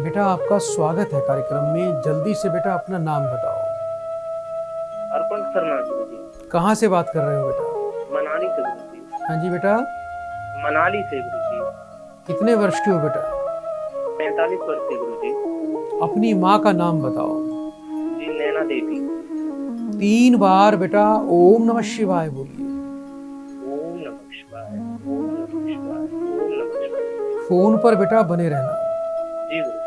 बेटा आपका स्वागत है कार्यक्रम में। जल्दी से बेटा अपना नाम बताओ। अर्पण शर्मा गुरुजी। कहाँ से बात कर रहे हो बेटा? मनाली से गुरुजी। हाँ जी बेटा। मनाली से गुरुजी। कितने वर्ष के हो बेटा? 45 वर्ष के गुरुजी। अपनी माँ का नाम बताओ। जी, नैना देवी। 3 बार बेटा ओम नमः शिवाय बोलिए। ओम नमः शिवाय, ओम नमः शिवाय। फोन पर बेटा बने रहना। जी गुरु।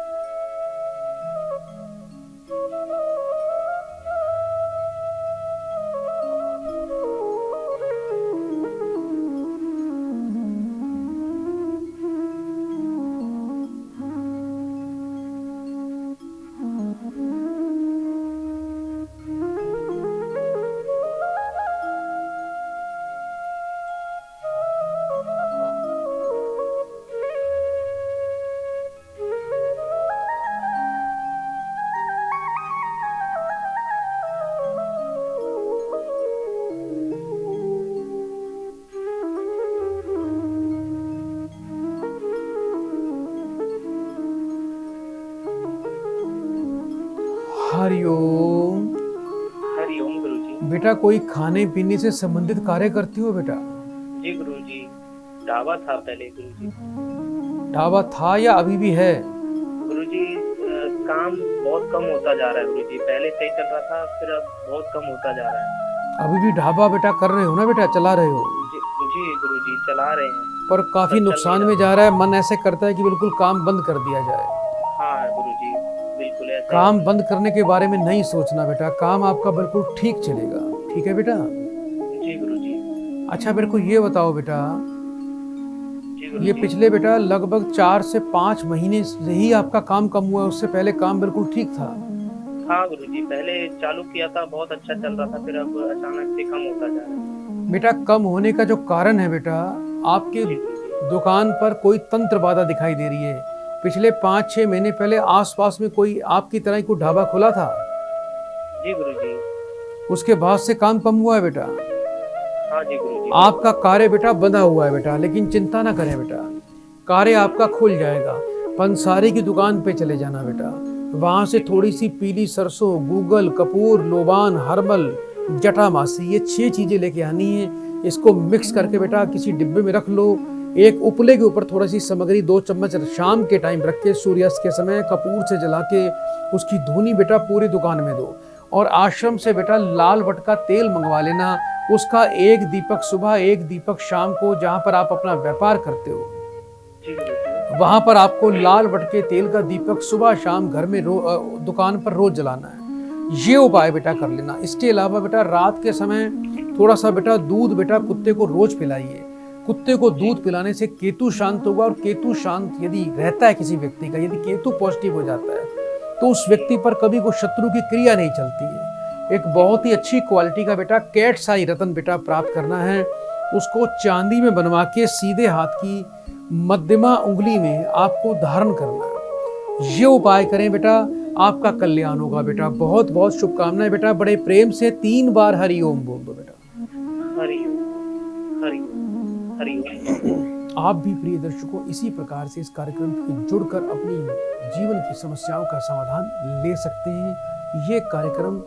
हरिओम। हरिओम गुरुजी। बेटा कोई खाने पीने से संबंधित कार्य करती हो बेटा? जी गुरुजी, ढाबा था पहले गुरुजी। ढाबा था या अभी भी है? गुरुजी काम बहुत कम होता जा रहा है गुरुजी, पहले सही चल रहा था, फिर अब बहुत कम होता जा रहा है। अभी भी ढाबा बेटा कर रहे हो ना बेटा, चला रहे हो? जी गुरुजी, चला रहे हैं। पर काफी पर चल नुकसान नहीं में जा रहा है, मन ऐसे करता है कि बिल्कुल काम बंद कर दिया जाए। हाँ गुरुजी, बिल्कुल ऐसा काम बंद करने के बारे में नहीं सोचना बेटा, काम आपका बिल्कुल ठीक चलेगा। ठीक है बेटा? जी गुरुजी। अच्छा मेरे को ये बताओ बेटा, जी ये गुरुजी। पिछले बेटा लगभग 4 से 5 महीने से ही आपका काम कम हुआ है, उससे पहले काम बिल्कुल ठीक था? हाँ गुरुजी, पहले चालू किया था, बहुत अच्छा चल रहा था, फिर अब अचानक से कम होता जा रहा है। बेटा कम होने का जो कारण है बेटा, आपके जी गुरुजी। दुकान पर कोई तंत्र बाधा दिखाई दे रही है। पिछले 5-6 महीने पहले आसपास में कोई आपकी तरह ही कोई ढाबा खुला था? जी गुरुजी। उसके बाद से काम कम हुआ है बेटा? हाँ जी गुरुजी। आपका कार्य बेटा बंधा हुआ है बेटा, लेकिन चिंता ना करें बेटा, कार्य आपका खुल जाएगा। पंसारी की दुकान पे चले जाना बेटा, वहां से थोड़ी सी पीली सरसों, गूगल, कपूर, लोबान, हर्बल, जटामासी, ये 6 चीजें लेके आनी है। इसको मिक्स करके बेटा किसी डिब्बे में रख लो। एक उपले के ऊपर थोड़ी सी सामग्री 2 चम्मच शाम के टाइम रख के सूर्यास्त के समय कपूर से जला के उसकी धुनी बेटा पूरी दुकान में दो। और आश्रम से बेटा लाल वट का तेल मंगवा लेना, उसका 1 दीपक सुबह 1 दीपक शाम को, जहाँ पर आप अपना व्यापार करते हो जी गुरुजी। वहां पर आपको लाल वट के तेल का दीपक सुबह शाम घर में दुकान पर रोज जलाना है। ये उपाय बेटा कर लेना। इसके अलावा बेटा रात के समय थोड़ा सा बेटा दूध बेटा कुत्ते को रोज पिलाइए। कुत्ते को दूध पिलाने से केतु शांत होगा, और केतु शांत यदि रहता है किसी व्यक्ति का, यदि केतु पॉजिटिव हो जाता है तो उस व्यक्ति पर कभी कोई शत्रु की क्रिया नहीं चलती है। एक बहुत ही अच्छी क्वालिटी का बेटा कैट्स आई रत्न बेटा प्राप्त करना है। उसको चांदी में बनवा के सीधे हाथ की मध्यमा उंगली में आपको धारण करना है। ये उपाय करें बेटा, आपका कल्याण होगा बेटा। बहुत बहुत शुभकामनाएं बेटा। बड़े प्रेम से 3 बार हरि ओम बोल दो बेटा। हरिओम हरिओम हरिओम। आप भी प्रिय दर्शकों इसी प्रकार से इस कार्यक्रम से जुड़कर अपनी जीवन की समस्याओं का समाधान ले सकते हैं। ये कार्यक्रम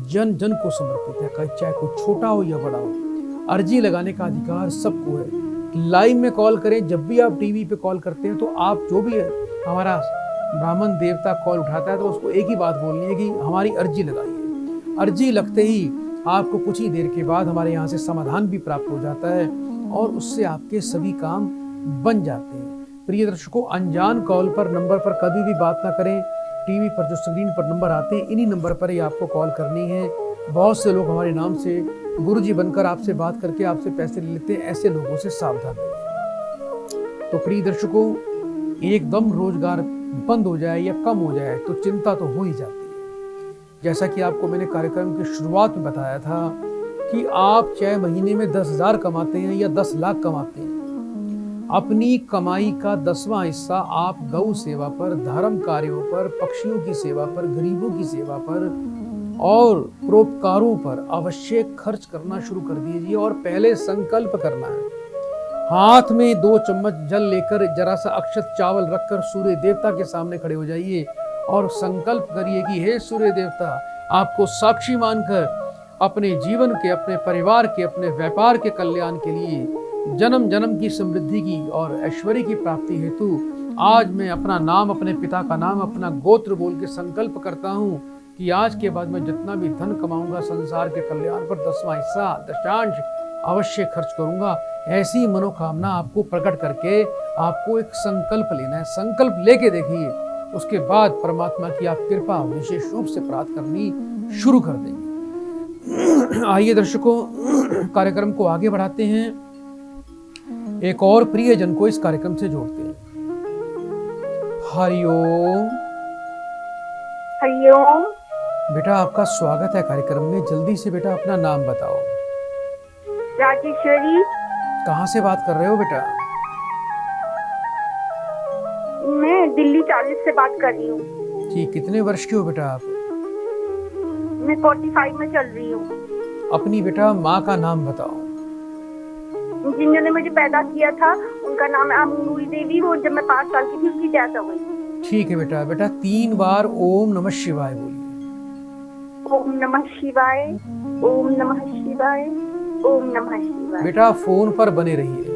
जन जन को समर्पित है, चाहे कोई छोटा हो या बड़ा हो। अर्जी लगाने का अधिकार सबको है। लाइव में कॉल करें। जब भी आप टीवी पे कॉल करते हैं तो आप जो भी है, हमारा ब्राह्मण देवता कॉल उठाता है तो उसको एक ही बात बोलनी है कि हमारी अर्जी लगाइए। अर्जी लगते ही आपको कुछ ही देर के बाद हमारे यहाँ से समाधान भी प्राप्त हो जाता है और उससे आपके सभी काम बन जाते हैं। प्रिय दर्शकों, अनजान कॉल पर नंबर पर कभी भी बात ना करें। टीवी पर जो स्क्रीन पर नंबर आते हैं इन्हीं नंबर पर ही आपको कॉल करनी है। बहुत से लोग हमारे नाम से गुरुजी बनकर आपसे बात करके आपसे पैसे ले लेते हैं। ऐसे लोगों से सावधान रहिए। तो प्रिय दर्शकों, एकदम रोजगार बंद हो जाए या कम हो जाए तो चिंता तो हो ही जाती है। जैसा कि आपको मैंने कार्यक्रम की शुरुआत में बताया था कि आप 6 महीने में 10,000 कमाते हैं या 10 लाख कमाते हैं, अपनी कमाई का 10वां हिस्सा आप गौ सेवा पर, धर्म कार्यों पर, पक्षियों की सेवा पर, गरीबों की सेवा पर और परोपकारों पर अवश्य खर्च करना शुरू कर दीजिए। और पहले संकल्प करना है, हाथ में 2 चम्मच जल लेकर जरा सा अक्षत चावल रखकर सूर्य देवता के सामने खड़े हो जाइए और संकल्प करिए कि हे सूर्य देवता, आपको साक्षी मानकर अपने जीवन के, अपने परिवार के, अपने व्यापार के कल्याण के लिए, जन्म जन्म की समृद्धि की और ऐश्वर्य की प्राप्ति हेतु आज मैं अपना नाम, अपने पिता का नाम, अपना गोत्र बोल के संकल्प करता हूँ कि आज के बाद मैं जितना भी धन कमाऊंगा संसार के कल्याण पर 10वां हिस्सा, दशांश अवश्य खर्च करूंगा। ऐसी मनोकामना आपको प्रकट करके आपको एक संकल्प लेना है। संकल्प लेके देखिए, उसके बाद परमात्मा की आप कृपा विशेष रूप से प्राप्त करनी शुरू कर देंगे। आइए दर्शकों, कार्यक्रम को आगे बढ़ाते हैं, एक और प्रियजन को इस कार्यक्रम से जोड़ते हैं। हरिओम। हरिओम। बेटा आपका स्वागत है कार्यक्रम में। जल्दी से बेटा अपना नाम बताओ। राजेश्वरी। कहाँ से बात कर रहे हो बेटा? मैं दिल्ली 40 से बात कर रही हूँ। जी, कितने वर्ष की हो बेटा आप? मैं 45 में चल रही हूँ। अपनी बेटा माँ का नाम बताओ। जिन्होंने मुझे पैदा किया था उनका नाम है अमूरी देवी। वो जब मैं 5 साल की थी उनकी डेथ हो गई। ठीक है बेटा। बेटा 3 बार ओम नमः शिवाय बोलिए। ओम नमः शिवाय, ओम नमः शिवाय, ओम नमः शिवाय। बेटा फोन पर बने रहिए।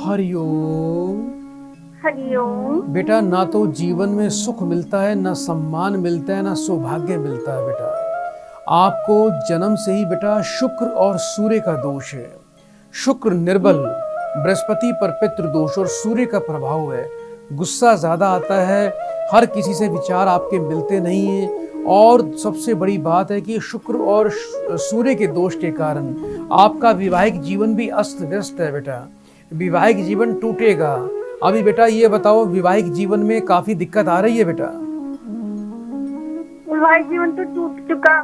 हरिओम। हरिओम। बेटा ना तो जीवन में सुख मिलता है, ना सम्मान मिलता है, ना सौभाग्य मिलता है बेटा। आपको जन्म से ही बेटा शुक्र और सूर्य का दोष है। शुक्र निर्बल, बृहस्पति पर पितृ दोष और सूर्य का प्रभाव है। गुस्सा ज्यादा आता है, हर किसी से विचार आपके मिलते नहीं हैं, और सबसे बड़ी बात है कि शुक्र और सूर्य के दोष के कारण आपका वैवाहिक जीवन भी अस्त व्यस्त है बेटा। वैवाहिक जीवन टूटेगा। अभी बेटा ये बताओ, वैवाहिक जीवन में काफी दिक्कत आ रही है बेटा? वैवाहिक जीवन तो टूट चुका।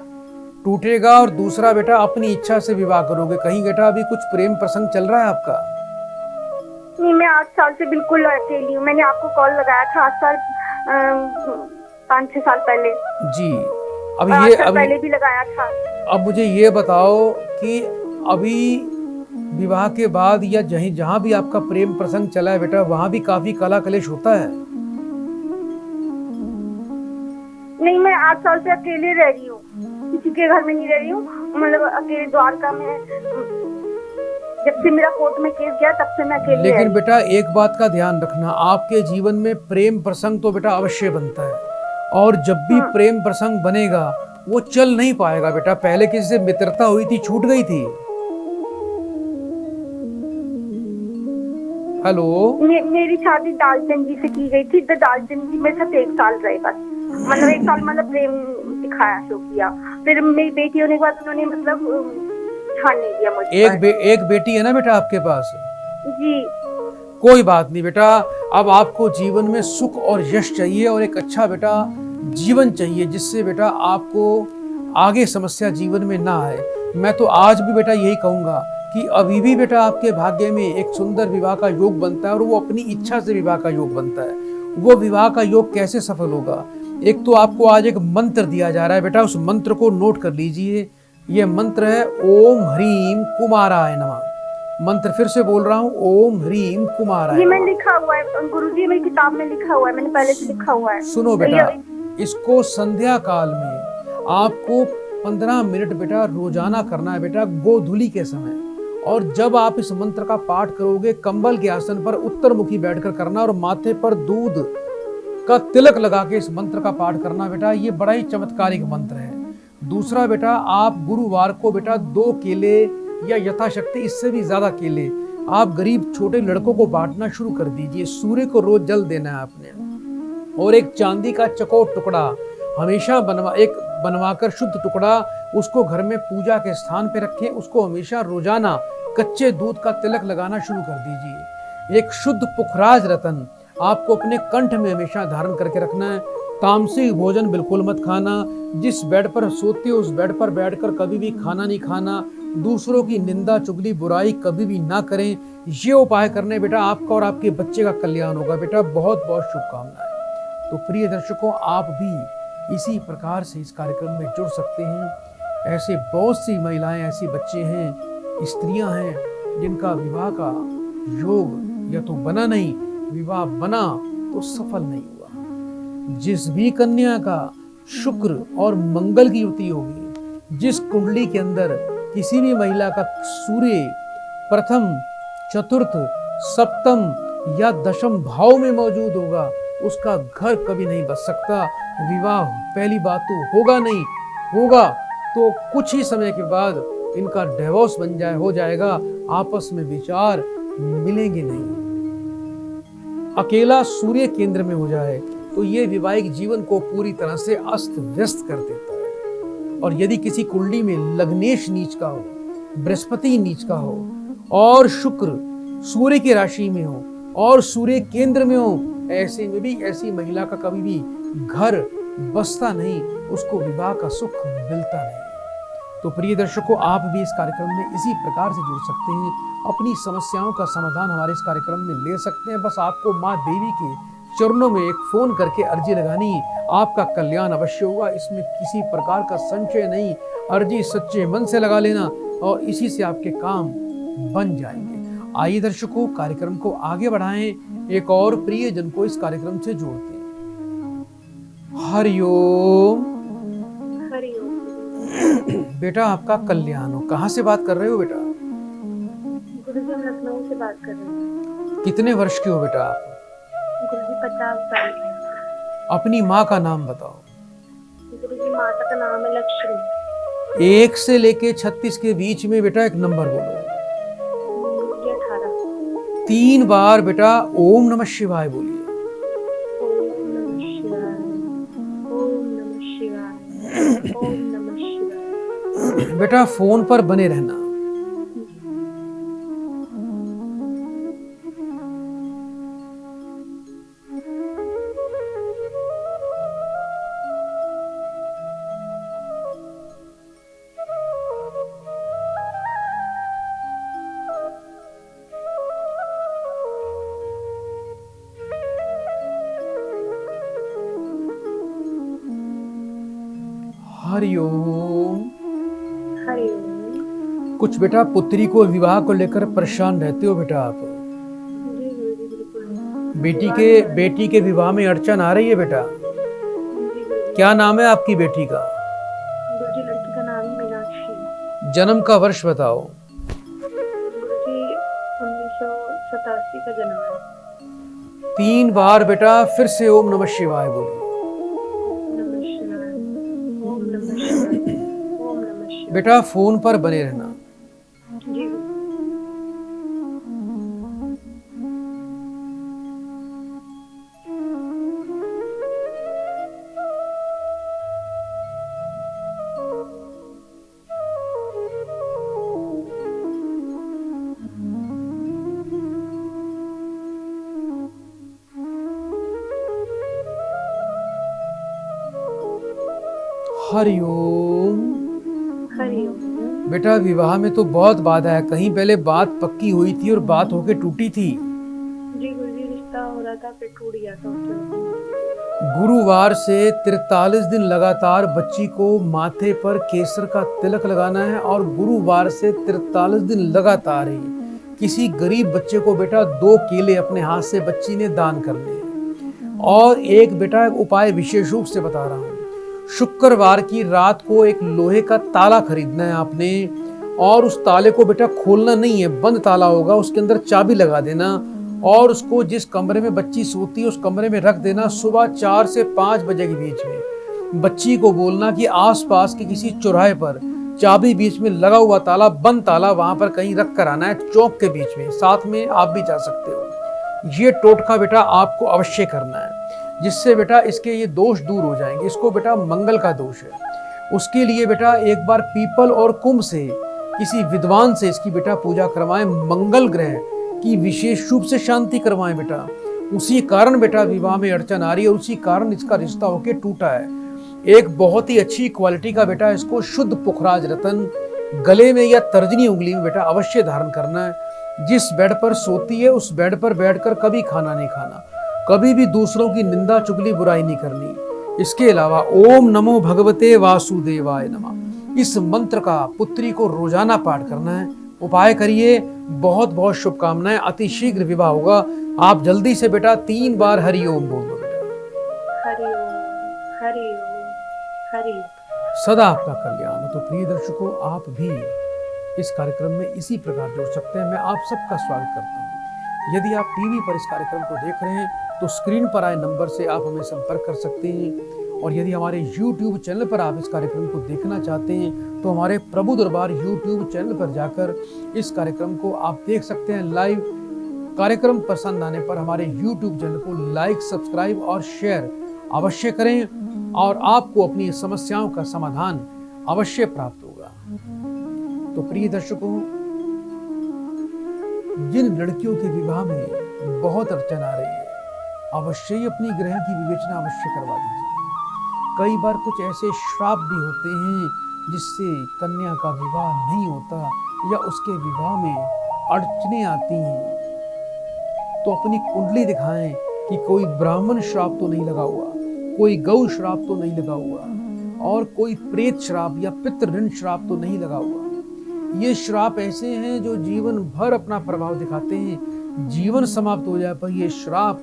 टूटेगा। और दूसरा बेटा, अपनी इच्छा से विवाह करोगे। कहीं बेटा अभी कुछ प्रेम प्रसंग चल रहा है आपका? नहीं, मैं 8 साल से बिल्कुल अकेली हूँ। मैंने आपको कॉल लगाया था 8 साल 5-6 साल पहले। जी। पहले भी लगाया था। अब मुझे ये बताओ कि अभी विवाह के बाद या जहाँ भी आपका प्रेम प्रसंग चला है बेटा, वहाँ भी काफी कला कलेश होता है? नहीं, मैं 8 साल से अकेले रह रही हूँ, किसी के घर में नहीं रह रही हूँ। मतलब अकेले द्वारका में, जब से मेरा कोर्ट में केस गया तब से मैं अकेले। लेकिन बेटा एक बात का ध्यान रखना, आपके जीवन में प्रेम प्रसंग तो बेटा अवश्य बनता है, और जब भी प्रेम प्रसंग बनेगा वो चल नहीं पाएगा बेटा। पहले किसी से मित्रता हुई थी, छूट गई थी। हेलो। मेरी शादी दालचंद जी से की गई थी। तो दालचंद जी मेरे साथ 1 साल रहे बस। मतलब 1 साल मतलब प्रेम दिखाया, शो किया। फिर मेरी बेटी होने के बाद उन्होंने मतलब ध्यान नहीं दिया मुझे। एक बेटी है ना बेटा आपके पास? जी। कोई बात नहीं बेटा। अब आपको जीवन में सुख और यश चाहिए, और एक अच्छा बेटा जीवन चाहिए, जिससे बेटा आपको आगे समस्या जीवन में ना आए। मैं तो आज भी बेटा यही कहूंगा कि अभी भी बेटा आपके भाग्य में एक सुंदर विवाह का योग बनता है, और वो अपनी इच्छा से विवाह का योग बनता है। वो विवाह का योग कैसे सफल होगा? एक तो आपको आज एक मंत्र दिया जा रहा है बेटा, उस मंत्र को नोट कर लीजिए। ये मंत्र है ओम ह्रीम कुमाराय नमः। मंत्र फिर से बोल रहा हूँ, ओम ह्रीम कुमाराय। ये मैं लिखा हुआ है गुरुजी, मेरी किताब में लिखा हुआ है, मैंने पहले से लिखा हुआ है। सुनो बेटा, इसको संध्या काल में आपको 15 मिनट बेटा रोजाना करना है बेटा, गोधूली के समय। और जब आप इस मंत्र का पाठ करोगे, कंबल के आसन पर उत्तरमुखी बैठकर करना, और माथे पर दूध का तिलक लगा के इस मंत्र का पाठ करना बेटा। ये बड़ा ही चमत्कारिक मंत्र है। दूसरा बेटा, आप गुरुवार को बेटा 2 केले या यथाशक्ति इससे भी ज्यादा केले आप गरीब छोटे लड़कों को बांटना शुरू कर दीजिए। सूर्य को रोज जल देना है आपने। और एक चांदी का चकोर टुकड़ा हमेशा बनवाकर शुद्ध टुकड़ा उसको घर में पूजा के स्थान पे रखें। उसको हमेशा रोजाना कच्चे दूध का तिलक लगाना शुरू कर दीजिए। एक शुद्ध पुखराज रतन आपको अपने कंठ में हमेशा धारण करके रखना है। तामसिक भोजन बिल्कुल मत खाना। जिस बेड पर सोते हो उस बेड पर बैठकर कभी भी खाना नहीं खाना। दूसरों की निंदा चुगली बुराई कभी भी ना करें। ये उपाय करने बेटा आपका और आपके बच्चे का कल्याण होगा बेटा। बहुत बहुत शुभकामनाएं। तो प्रिय दर्शकों, आप भी इसी प्रकार से इस कार्यक्रम में जुड़ सकते हैं। ऐसे बहुत सी महिलाएं, ऐसे बच्चे हैं स्त्रियां हैं जिनका विवाह का योग या तो बना नहीं, विवाह बना तो सफल नहीं हुआ। जिस भी कन्या का शुक्र और मंगल की युति होगी, जिस कुंडली के अंदर किसी भी महिला का सूर्य प्रथम, चतुर्थ, सप्तम या दशम भाव में मौजूद होगा, उसका घर कभी नहीं बच सकता। विवाह पहली बात तो होगा नहीं, होगा तो कुछ ही समय के बाद इनका डिवोर्स हो जाएगा, आपस में विचार मिलेंगे नहीं। अकेला सूर्य केंद्र में हो जाए तो ये वैवाहिक जीवन को पूरी तरह से अस्त व्यस्त कर देता है। और यदि किसी कुंडली में लग्नेश नीच का हो, बृहस्पति नीच का हो और शुक्र सूर्य की राशि में हो और सूर्य केंद्र में हो, ऐसे में भी ऐसी महिला का कभी भी घर बसता नहीं, उसको विवाह का सुख मिलता नहीं। तो प्रिय दर्शकों, आप भी इस कार्यक्रम में इसी प्रकार से जुड़ सकते हैं, अपनी समस्याओं का समाधान हमारे इस कार्यक्रम में ले सकते हैं। बस आपको माँ देवी के चरणों में एक फोन करके अर्जी लगानी, आपका कल्याण अवश्य होगा। इसमें किसी प्रकार का संशय नहीं, अर्जी सच्चे मन से लगा लेना और इसी से आपके काम बन जाएंगे। आइए दर्शकों, कार्यक्रम को आगे बढ़ाएं, एक और प्रियजन को इस कार्यक्रम से जोड़ते हैं। हरिओम। बेटा आपका कल्याण हो। कहाँ से बात कर रहे हो बेटा? गुरुजी, हम लखनऊ से बात कर रहे हैं। कितने वर्ष के हो बेटा आप? गुरुजी 50 साल के। अपनी माँ का नाम बताओ। गुरुजी, माता का नाम है लक्ष्मी। 1 से लेके 36 के बीच में बेटा एक नंबर बोलो। गुरुजी 18। 3 बार बेटा ओम नमः शिवाय बोलिए। ओम नमः शिवाय, ओम नमः शिवाय, ओम नमः शिवाय। बेटा फोन पर बने रहना। हरिओम। हरिओम। कुछ बेटा पुत्री को विवाह को लेकर परेशान रहते हो बेटा आप? जी गुरुजी, बिल्कुल। बेटी के विवाह में अड़चन आ रही है बेटा? जी गुरुजी। क्या नाम है आपकी बेटी का? गुरुजी, लड़की का नाम है मीनाक्षी। जन्म का वर्ष बताओ। गुरुजी 1987 का जन्म है। 3 बार बेटा फिर से ओम नमः शिवाय बोलिए। नमः शिवाय, ओम नमः शिवाय, ओम नमः शिवाय। बेटा फोन पर बने रहना। जी। हरिओम। हरिओम। बेटा विवाह में तो बहुत बाधा है, कहीं पहले बात पक्की हुई थी और बात होके टूटी थी। जी गुरुजी, रिश्ता हो रहा था फिर टूट गया था उससे। गुरुवार से 43 दिन लगातार बच्ची को माथे पर केसर का तिलक लगाना है और गुरुवार से 43 दिन लगातार ही किसी गरीब बच्चे को बेटा 2 केले अपने हाथ से बच्ची ने दान करने हैं। और एक बेटा एक उपाय विशेष रूप से बता रहा हूँ, शुक्रवार की रात को एक लोहे का ताला खरीदना है आपने और उस ताले को बेटा खोलना नहीं है, बंद ताला होगा, उसके अंदर चाबी लगा देना और उसको जिस कमरे में बच्ची सोती है उस कमरे में रख देना। सुबह 4 से 5 बजे के बीच में बच्ची को बोलना कि आसपास के किसी चौराहे पर चाबी बीच में लगा हुआ ताला, बंद ताला वहां पर कहीं रख कर आना है, चौक के बीच में। साथ में आप भी जा सकते हो। ये टोटका बेटा आपको अवश्य करना है, जिससे बेटा इसके ये दोष दूर हो जाएंगे। इसको बेटा मंगल का दोष है, उसके लिए बेटा एक बार पीपल और कुंभ से किसी विद्वान से इसकी बेटा पूजा करवाएं, मंगल ग्रह की विशेष रूप से शांति करवाएं बेटा। उसी कारण बेटा विवाह में अड़चन आ रही है, उसी कारण इसका रिश्ता होके टूटा है। एक बहुत ही अच्छी क्वालिटी का बेटा इसको शुद्ध पुखराज रतन गले में या तर्जनी उंगली में बेटा अवश्य धारण करना है। जिस बेड पर सोती है उस बेड पर बैठकर कभी खाना नहीं खाना, कभी भी दूसरों की निंदा चुगली बुराई नहीं करनी। इसके अलावा ओम नमो भगवते वासुदेवाय नमः इस मंत्र का पुत्री को रोजाना पाठ करना है। उपाय करिए। बहुत बहुत शुभकामनाएं, अति शीघ्र विवाह होगा। आप जल्दी से बेटा 3 बार हरि ओम बोल दो बेटा। हरि ओम, हरि ओम, हरि ओम। सदा आपका कल्याण हो। तो प्रिय दर्शकों, आप भी इस कार्यक्रम में इसी प्रकार जुड़ सकते हैं। मैं आप सबका स्वागत करता हूँ। यदि आप टीवी पर इस कार्यक्रम को देख रहे हैं तो स्क्रीन पर आए नंबर से आप हमें संपर्क कर सकते हैं, और यदि हमारे YouTube चैनल पर आप इस कार्यक्रम को देखना चाहते हैं तो हमारे प्रभु दरबार YouTube चैनल पर जाकर इस कार्यक्रम को आप देख सकते हैं लाइव। कार्यक्रम पसंद आने पर हमारे YouTube चैनल को लाइक, सब्सक्राइब और शेयर अवश्य करें, और आपको अपनी समस्याओं का समाधान अवश्य प्राप्त होगा। तो प्रिय दर्शकों, जिन लड़कियों के विवाह में बहुत अड़चन आ रही है, अवश्य ही अपनी ग्रह की विवेचना अवश्य करवा दीजिए। कई बार कुछ ऐसे श्राप भी होते हैं जिससे कन्या का विवाह नहीं होता या उसके विवाह में अड़चनें आती हैं। तो अपनी कुंडली दिखाएं कि कोई ब्राह्मण श्राप तो नहीं लगा हुआ, कोई गौ श्राप तो नहीं लगा हुआ, और कोई प्रेत श्राप या पितृ ऋण श्राप तो नहीं लगा हुआ। ये श्राप ऐसे हैं जो जीवन भर अपना प्रभाव दिखाते हैं। जीवन समाप्त हो जाए पर ये श्राप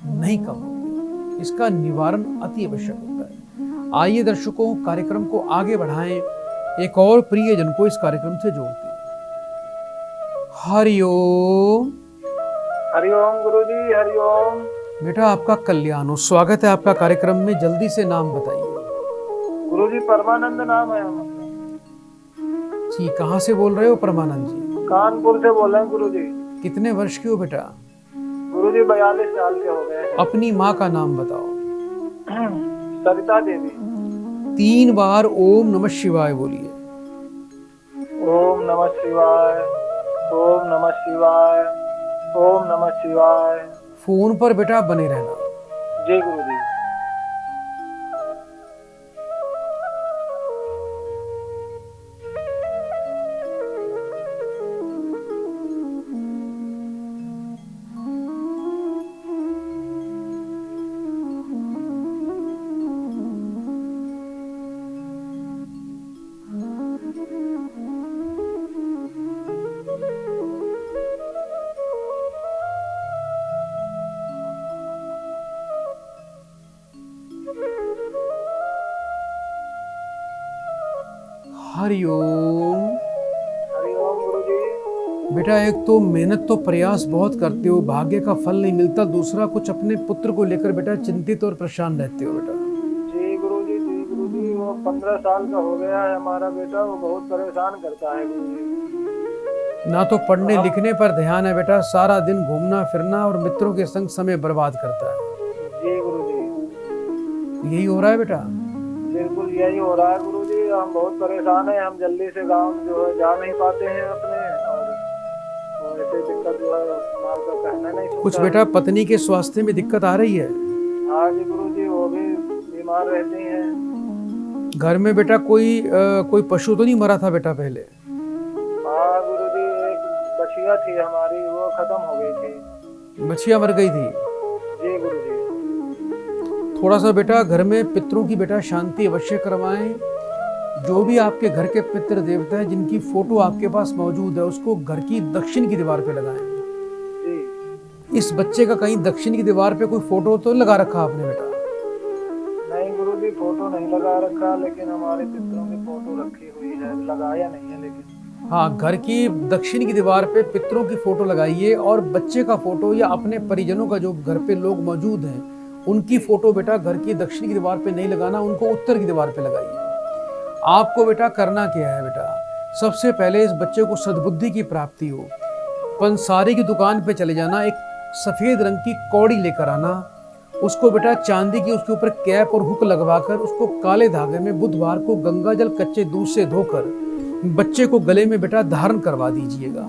नहीं कम होते। इसका निवारण अति आवश्यक होता है। आइए दर्शकों, कार्यक्रम को आगे बढ़ाएं। एक और प्रियजन को इस कार्यक्रम से जोड़ते हैं। हरि ओम। हरि ओम गुरुजी, हरि ओम। बेटा आपका कल्याण हो। स्वागत है आपका कार्यक्रम में। जल्दी से नाम बताइए। गुरुजी परमानंद नाम है हमारा। जी, कहाँ से बोल रहे हो परमानंद जी? कानपुर से बोल रहे हैं गुरुजी। कितने वर्ष के हो बेटा? गुरुजी 42 साल के हो गए। अपनी माँ का नाम बताओ। सरिता देवी। 3 बार ओम नमः शिवाय बोलिए। ओम नमः शिवाय, ओम नमः शिवाय, ओम नमः शिवाय। फोन पर बेटा बने रहना। जय गुरुजी। हरि ओम। हरि ओम गुरुजी। बेटा एक तो मेहनत तो प्रयास बहुत करते हो, भाग्य का फल नहीं मिलता। दूसरा कुछ अपने पुत्र को लेकर बेटा चिंतित और परेशान रहते हो बेटा। जी गुरुजी, जी गुरुजी। वो 15 साल का हो गया है हमारा बेटा। वो बहुत परेशान करता है गुरुजी। ना तो पढ़ने लिखने पर ध्यान है बेटा, सारा दिन घूमना फिरना और मित्रों के संग समय बर्बाद करता है। जी गुरुजी। यही हो रहा है बेटा? बिल्कुल यही हो रहा है गुरुजी। हम बहुत परेशान हैं। हम जल्दी से गांव जो है जा नहीं पाते हैं अपने, और ऐसे दिक्कत जो है माल का कहना नहीं सुनता। कुछ बेटा पत्नी के स्वास्थ्य में दिक्कत आ रही है? हाँ जी गुरुजी, वो भी बीमार रहती हैं। घर में बेटा कोई पशु तो नहीं मरा था बेटा पहले? हाँ गुरुजी, एक बछिया थी हमारी, वो खत्म हो गई थी। बछिया मर गई थी? जी गुरुजी। थोड़ा सा बेटा घर में पितरों की बेटा शांति अवश्य करवाएं। जो भी आपके घर के पितृ देवता है जिनकी फोटो आपके पास मौजूद है, उसको घर की दक्षिण की दीवार पे लगाएं। जी। इस बच्चे का कहीं दक्षिण की दीवार पे कोई फोटो तो लगा रखा आपने बेटा? नहीं गुरुजी, फोटो नहीं लगा रखा, लेकिन हमारे पितरों की फोटो रखी हुई है। लगाया नहीं है लेकिन। हाँ, घर की दक्षिण की दीवार पे पितरों की फोटो लगाइए, और बच्चे का फोटो या अपने परिजनों का जो घर पे लोग मौजूद हैं उनकी फोटो बेटा घर की दक्षिण की दीवार पे नहीं लगाना, उनको उत्तर की दीवार पे लगाइए। आपको बेटा करना क्या है बेटा, सबसे पहले इस बच्चे को सद्बुद्धि की प्राप्ति हो। पंसारी की दुकान पे चले जाना, एक सफेद रंग की कौड़ी लेकर आना, उसको बेटा चांदी की उसके ऊपर कैप और हुक लगवाकर उसको काले धागे में बुधवार को गंगा जल कच्चे दूध से धोकर बच्चे को गले में बेटा धारण करवा दीजिएगा।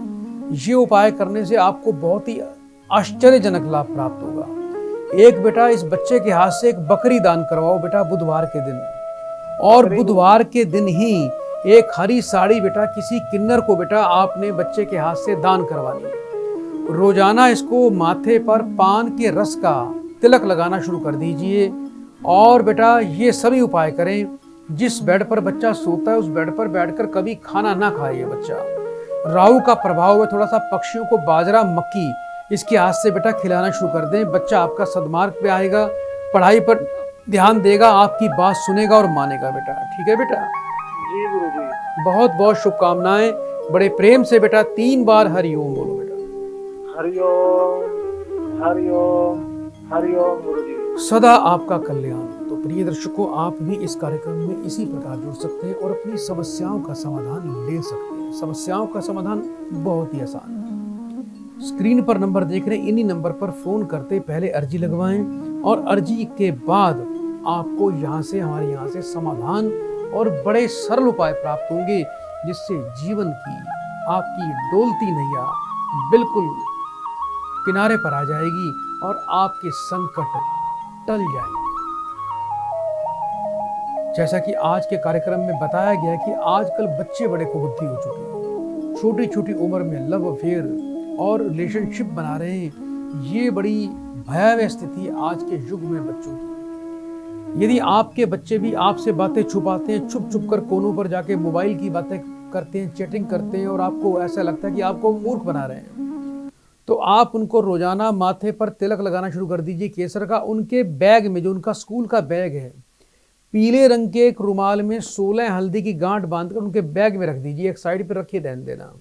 ये उपाय करने से आपको बहुत ही आश्चर्यजनक लाभ प्राप्त होगा। एक बेटा इस बच्चे के हाथ से एक बकरी दान करवाओ बेटा बुधवार के दिन, और बुधवार के दिन ही एक हरी साड़ी बेटा किसी किन्नर को बेटा आपने बच्चे के हाथ से दान करवानी है। रोजाना इसको माथे पर पान के रस का तिलक लगाना शुरू कर दीजिए। और बेटा ये सभी उपाय करें। जिस बेड पर बच्चा सोता है उस बेड पर बैठकर कभी खाना ना खाए ये बच्चा। राहु का प्रभाव है, थोड़ा सा पक्षियों को बाजरा मक्की इसके हाथ से बेटा खिलाना शुरू कर दें। बच्चा आपका सद्मार्ग पे आएगा, पढ़ाई पर ध्यान देगा, आपकी बात सुनेगा और मानेगा बेटा। ठीक है बेटा? जी गुरुजी। बहुत बहुत शुभकामनाएं। बड़े प्रेम से बेटा 3 बार हरिओम बोलो बेटा। हरिओम हरिओम हरिओम गुरुजी। सदा आपका कल्याण। तो प्रिय दर्शकों, आप भी इस कार्यक्रम में इसी प्रकार जुड़ सकते हैं और अपनी समस्याओं का समाधान ले सकते हैं। समस्याओं का समाधान बहुत ही आसान है। स्क्रीन पर नंबर देख रहे हैं, इन्हीं नंबर पर फोन करते पहले अर्जी लगवाएं और अर्जी के बाद आपको हमारे यहाँ से समाधान और बड़े सरल उपाय प्राप्त होंगे, जिससे जीवन की आपकी डोलती नैया बिल्कुल किनारे पर आ जाएगी और आपके संकट टल जाएंगे। जैसा कि आज के कार्यक्रम में बताया गया कि आजकल बच्चे बड़े कुबुद्धि हो चुके हैं, छोटी छोटी उम्र में लव अफेयर और रिलेशनशिप बना रहे हैं। ये बड़ी भयावह स्थिति आज के युग में बच्चों की। यदि आपके बच्चे भी आपसे बातें छुपाते हैं, छुप छुप कर कोनों पर जाके मोबाइल की बातें करते हैं, चैटिंग करते हैं और आपको ऐसा लगता है कि आपको मूर्ख बना रहे हैं, तो आप उनको रोजाना माथे पर तिलक लगाना शुरू कर दीजिए केसर का। उनके बैग में, जो उनका स्कूल का बैग है, पीले रंग के एक रुमाल में 16 हल्दी की गांठ बांधकर उनके बैग में रख दीजिए, एक साइड पर रखिए रहने देना।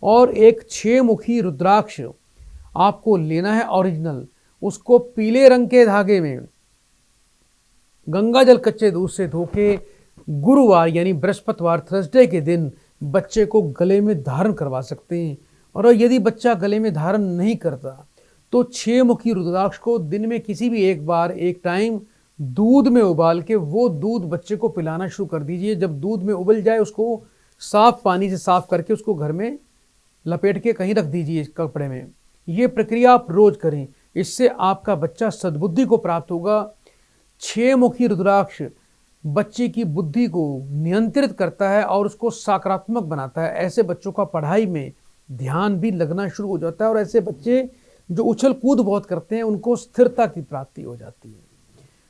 और एक 6 मुखी रुद्राक्ष आपको लेना है ओरिजिनल, उसको पीले रंग के धागे में गंगा जल कच्चे दूध से धो के गुरुवार यानी बृहस्पतिवार थर्सडे के दिन बच्चे को गले में धारण करवा सकते हैं। और यदि बच्चा गले में धारण नहीं करता तो 6 मुखी रुद्राक्ष को दिन में किसी भी एक बार एक टाइम दूध में उबाल के वो दूध बच्चे को पिलाना शुरू कर दीजिए। जब दूध में उबल जाए उसको साफ पानी से साफ करके उसको घर में लपेट के कहीं रख दीजिए कपड़े में। ये प्रक्रिया आप रोज करें, इससे आपका बच्चा सद्बुद्धि को प्राप्त होगा। 6 मुखी रुद्राक्ष बच्चे की बुद्धि को नियंत्रित करता है और उसको सकारात्मक बनाता है। ऐसे बच्चों का पढ़ाई में ध्यान भी लगना शुरू हो जाता है और ऐसे बच्चे जो उछल कूद बहुत करते हैं उनको स्थिरता की प्राप्ति हो जाती है।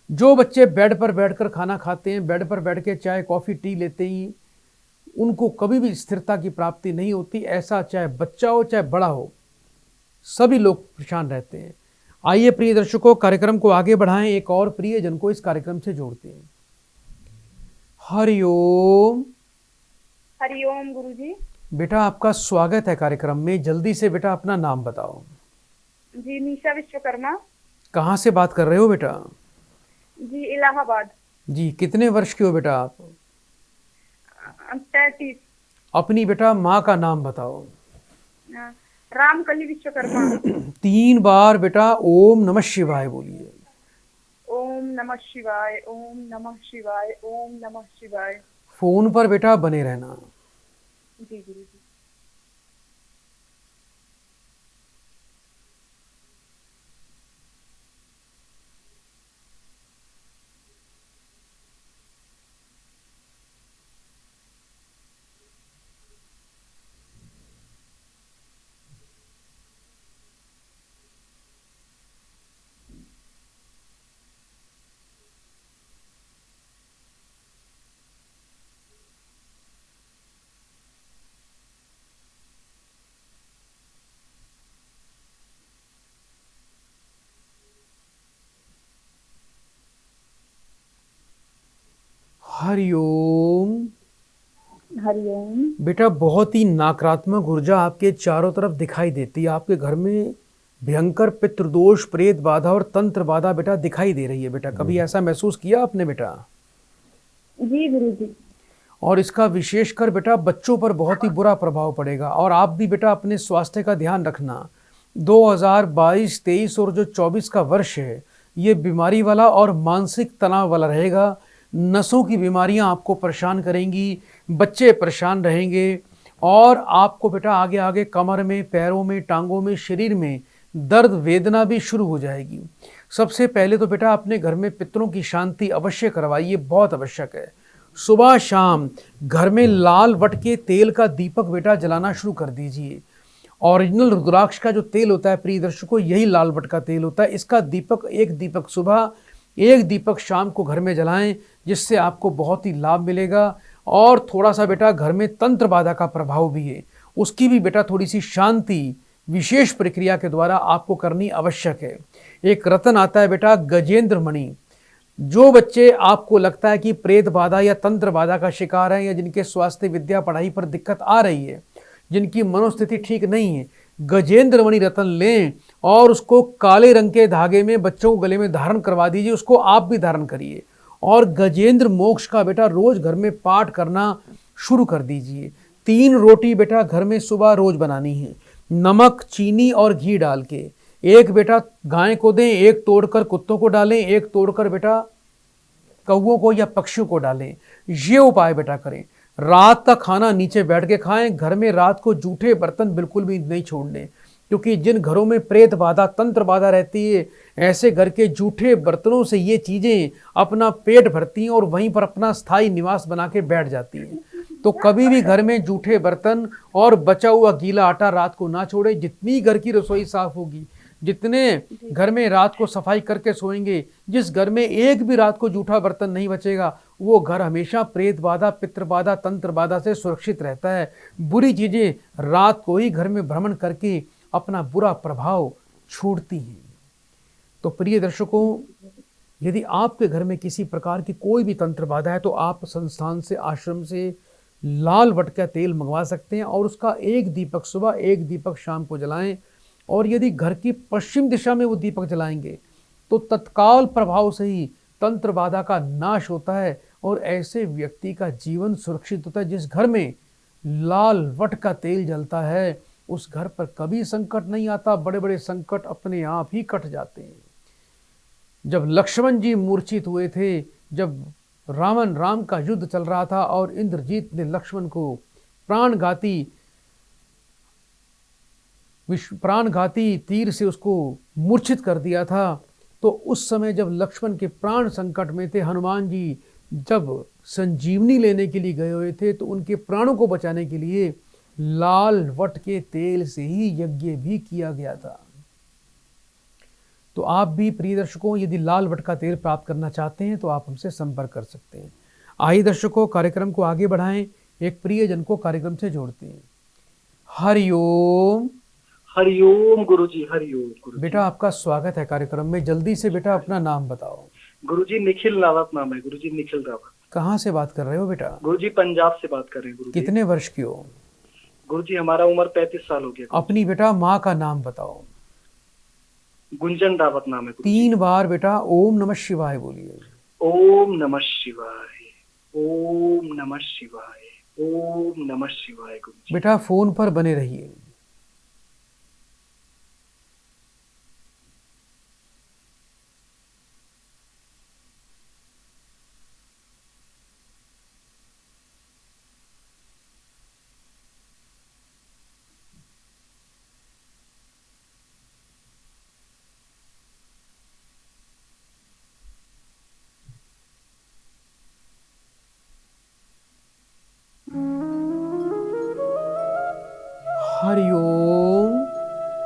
जो बच्चे बेड पर बैठकर खाना खाते हैं, बेड पर बैठ के चाय कॉफ़ी टी लेते ही, उनको कभी भी स्थिरता की प्राप्ति नहीं होती। ऐसा चाहे बच्चा हो चाहे बड़ा हो, सभी लोग परेशान रहते हैं। आइए प्रिय दर्शकों, कार्यक्रम को आगे बढ़ाएं, एक और प्रियजन को इस कार्यक्रम से जोड़ते हैं। हरिओम। हरिओम गुरुजी। बेटा आपका स्वागत है कार्यक्रम में। जल्दी से बेटा अपना नाम बताओ। जी निशा विश्वकर्मा। कहाँ से बात कर रहे हो बेटा? जी इलाहाबाद। जी कितने वर्ष के हो बेटा आप? 33। अपनी बेटा माँ का नाम बताओ। रामकली विश्वकर्मा। 3 बार बेटा ओम नमः शिवाय बोलिए। ओम नमः शिवाय, ओम नमः शिवाय, ओम नमः शिवाय। फोन पर बेटा बने रहना। जी गुरुजी। हरिओम। हरिओम। बेटा बहुत ही नकारात्मक ऊर्जा आपके चारों तरफ दिखाई देती है। आपके घर में भयंकर पितृदोष, प्रेत बाधा और तंत्र बाधा बेटा दिखाई दे रही है। बेटा कभी ऐसा महसूस किया आपने बेटा? जी गुरुजी। और इसका विशेषकर बेटा बच्चों पर बहुत ही बुरा प्रभाव पड़ेगा। और आप भी बेटा अपने स्वास्थ्य का ध्यान रखना। 2022, 23 और जो 24 का वर्ष है, ये बीमारी वाला और मानसिक तनाव वाला रहेगा। नसों की बीमारियां आपको परेशान करेंगी, बच्चे परेशान रहेंगे और आपको बेटा आगे आगे कमर में, पैरों में, टांगों में, शरीर में दर्द वेदना भी शुरू हो जाएगी। सबसे पहले तो बेटा अपने घर में पितरों की शांति अवश्य करवाइए, बहुत आवश्यक है। सुबह शाम घर में लाल वट के तेल का दीपक बेटा जलाना शुरू कर दीजिए। ओरिजिनल रुद्राक्ष का जो तेल होता है प्रिय दर्शकों, यही लाल वट का तेल होता है। इसका दीपक, एक दीपक सुबह, एक दीपक शाम को घर में जलाएं, जिससे आपको बहुत ही लाभ मिलेगा। और थोड़ा सा बेटा घर में तंत्र बाधा का प्रभाव भी है, उसकी भी बेटा थोड़ी सी शांति विशेष प्रक्रिया के द्वारा आपको करनी आवश्यक है। एक रतन आता है बेटा गजेंद्र मणि। जो बच्चे आपको लगता है कि प्रेत बाधा या तंत्र बाधा का शिकार हैं, या जिनके स्वास्थ्य विद्या पढ़ाई पर दिक्कत आ रही है, जिनकी मनोस्थिति ठीक नहीं है, गजेंद्र मणि रतन लें और उसको काले रंग के धागे में बच्चों को गले में धारण करवा दीजिए। उसको आप भी धारण करिए और गजेंद्र मोक्ष का बेटा रोज घर में पाठ करना शुरू कर दीजिए। 3 रोटी बेटा घर में सुबह रोज बनानी है, नमक, चीनी और घी डाल के। एक बेटा गाय को दें, एक तोड़कर कुत्तों को डालें, एक तोड़कर बेटा कौवों को या पक्षियों को डालें। ये उपाय बेटा करें। रात का खाना नीचे बैठ के खाएं। घर में रात को जूठे बर्तन बिल्कुल भी नहीं छोड़ने, क्योंकि जिन घरों में प्रेत बाधा तंत्र बाधा रहती है, ऐसे घर के जूठे बर्तनों से ये चीजें अपना पेट भरती हैं और वहीं पर अपना स्थायी निवास बना के बैठ जाती हैं। तो कभी भी घर में जूठे बर्तन और बचा हुआ गीला आटा रात को ना छोड़े। जितनी घर की रसोई साफ होगी, जितने घर में रात को सफाई करके सोएंगे, जिस घर में एक भी रात को जूठा बर्तन नहीं बचेगा, वो घर हमेशा प्रेत बाधा, पितृ बाधा, तंत्र बाधा से सुरक्षित रहता है। बुरी चीजें रात को ही घर में भ्रमण करके अपना बुरा प्रभाव छोड़ती हैं। तो प्रिय दर्शकों, यदि आपके घर में किसी प्रकार की कोई भी तंत्र बाधा है तो आप संस्थान से, आश्रम से लाल वट का तेल मंगवा सकते हैं और उसका 1 दीपक सुबह, 1 दीपक शाम को जलाएं। और यदि घर की पश्चिम दिशा में वो दीपक जलाएंगे तो तत्काल प्रभाव से ही तंत्र बाधा का नाश होता है और ऐसे व्यक्ति का जीवन सुरक्षित होता है। जिस घर में लाल वट का तेल जलता है उस घर पर कभी संकट नहीं आता। बड़े बड़े संकट अपने आप ही कट जाते हैं। जब लक्ष्मण जी मूर्छित हुए थे, जब राम का युद्ध चल रहा था और इंद्रजीत ने लक्ष्मण को प्राणघाती तीर से उसको मूर्छित कर दिया था, तो उस समय जब लक्ष्मण के प्राण संकट में थे, हनुमान जी जब संजीवनी लेने के लिए गए हुए थे, तो उनके प्राणों को बचाने के लिए लाल वट के तेल से ही यज्ञ भी किया गया था। तो आप भी प्रिय दर्शकों, यदि लाल वट का तेल प्राप्त करना चाहते हैं तो आप हमसे संपर्क कर सकते हैं। आइए दर्शकों, कार्यक्रम को आगे बढ़ाएं, एक प्रियजन को कार्यक्रम से जोड़ते हैं। हरिओम। हरिओम गुरुजी, हरिओम गुरुजी। बेटा आपका स्वागत है कार्यक्रम में। जल्दी से बेटा अपना नाम बताओ। गुरुजी निखिल रावत नाम है गुरुजी, निखिल रावत। कहाँ से बात कर रहे हो बेटा? गुरुजी पंजाब से बात कर रहे हैं गुरुजी। कितने वर्ष की हो? गुरुजी हमारा उम्र 35 साल हो गया। अपनी बेटा माँ का नाम बताओ। गुंजन रावत नाम है। 3 बार बेटा ओम नमः शिवाय बोलिए। ओम नमः शिवाय, ओम नमः शिवाय, ओम नमः शिवाय। गुरुजी बेटा फोन पर बने रहिए। हरिओम।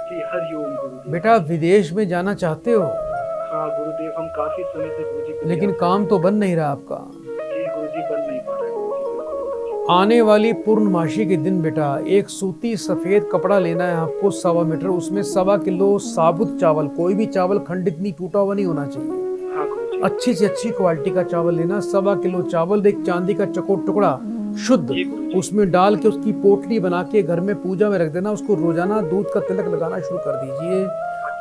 जी हरिओम गुरुदेव। बेटा विदेश में जाना चाहते हो? हाँ गुरुदेव, हम काफी समय से गुरुजी। लेकिन काम तो बन नहीं रहा आपका। जी गुरुजी, बन नहीं पा रहा है गुरुजी। आने वाली पूर्णमासी के दिन बेटा एक सूती सफेद कपड़ा लेना है आपको 1.25 मीटर, उसमें 1.25 किलो साबुत चावल, कोई भी चावल खंडित नहीं, टूटा हुआ नहीं होना चाहिए। हाँ गुरुजी। अच्छी से अच्छी क्वालिटी का चावल लेना। 1.25 किलो चावल, एक चांदी का चकोर टुकड़ा शुद्ध, उसमें डाल के उसकी पोटली बना के घर में पूजा में रख देना। उसको रोजाना दूध का तिलक लगाना शुरू कर दीजिए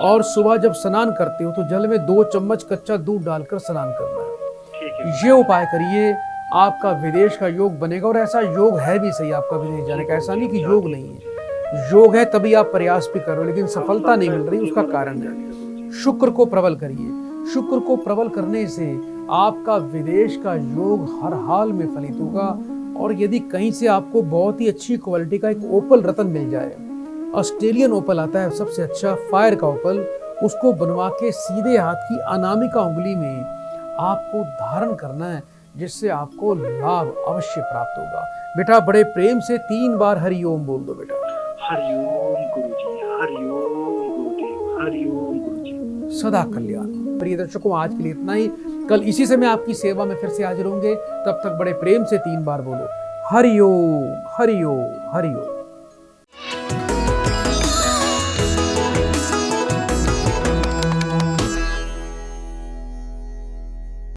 और सुबह जब स्नान करते हो तो जल में 2 चम्मच कच्चा दूध डालकर स्नान करना है। ये उपाय करिए, आपका विदेश का योग बनेगा। और ऐसा योग है भी सही आपका विदेश जाने का, ऐसा नहीं कि योग नहीं है, योग है, तभी आप प्रयास भी करो लेकिन सफलता नहीं मिल रही। उसका कारण है शुक्र को प्रबल करिए। शुक्र को प्रबल करने से आपका विदेश का योग हर हाल में फलित होगा। और यदि कहीं से आपको बहुत ही अच्छी क्वालिटी का एक ओपल रतन मिल जाए, ऑस्ट्रेलियन ओपल आता है सबसे अच्छा, फायर का ओपल, उसको बनवा के सीधे हाथ की अनामिका उंगली में आपको धारण करना है, जिससे आपको लाभ अवश्य प्राप्त होगा। बेटा बड़े प्रेम से 3 बार हरिओम बोल दो बेटा। हरिओम गुरुजी, हरिओम गुरुदेव, हरिओम गुरुजी। सदा कल्याण। प्रिय दर्शकों, आज के लिए इतना ही। कल इसी समय आपकी सेवा में फिर से हाजिर होंगे। तब तक बड़े प्रेम से 3 बार बोलो हरिओम, हरिओम, हरिओम।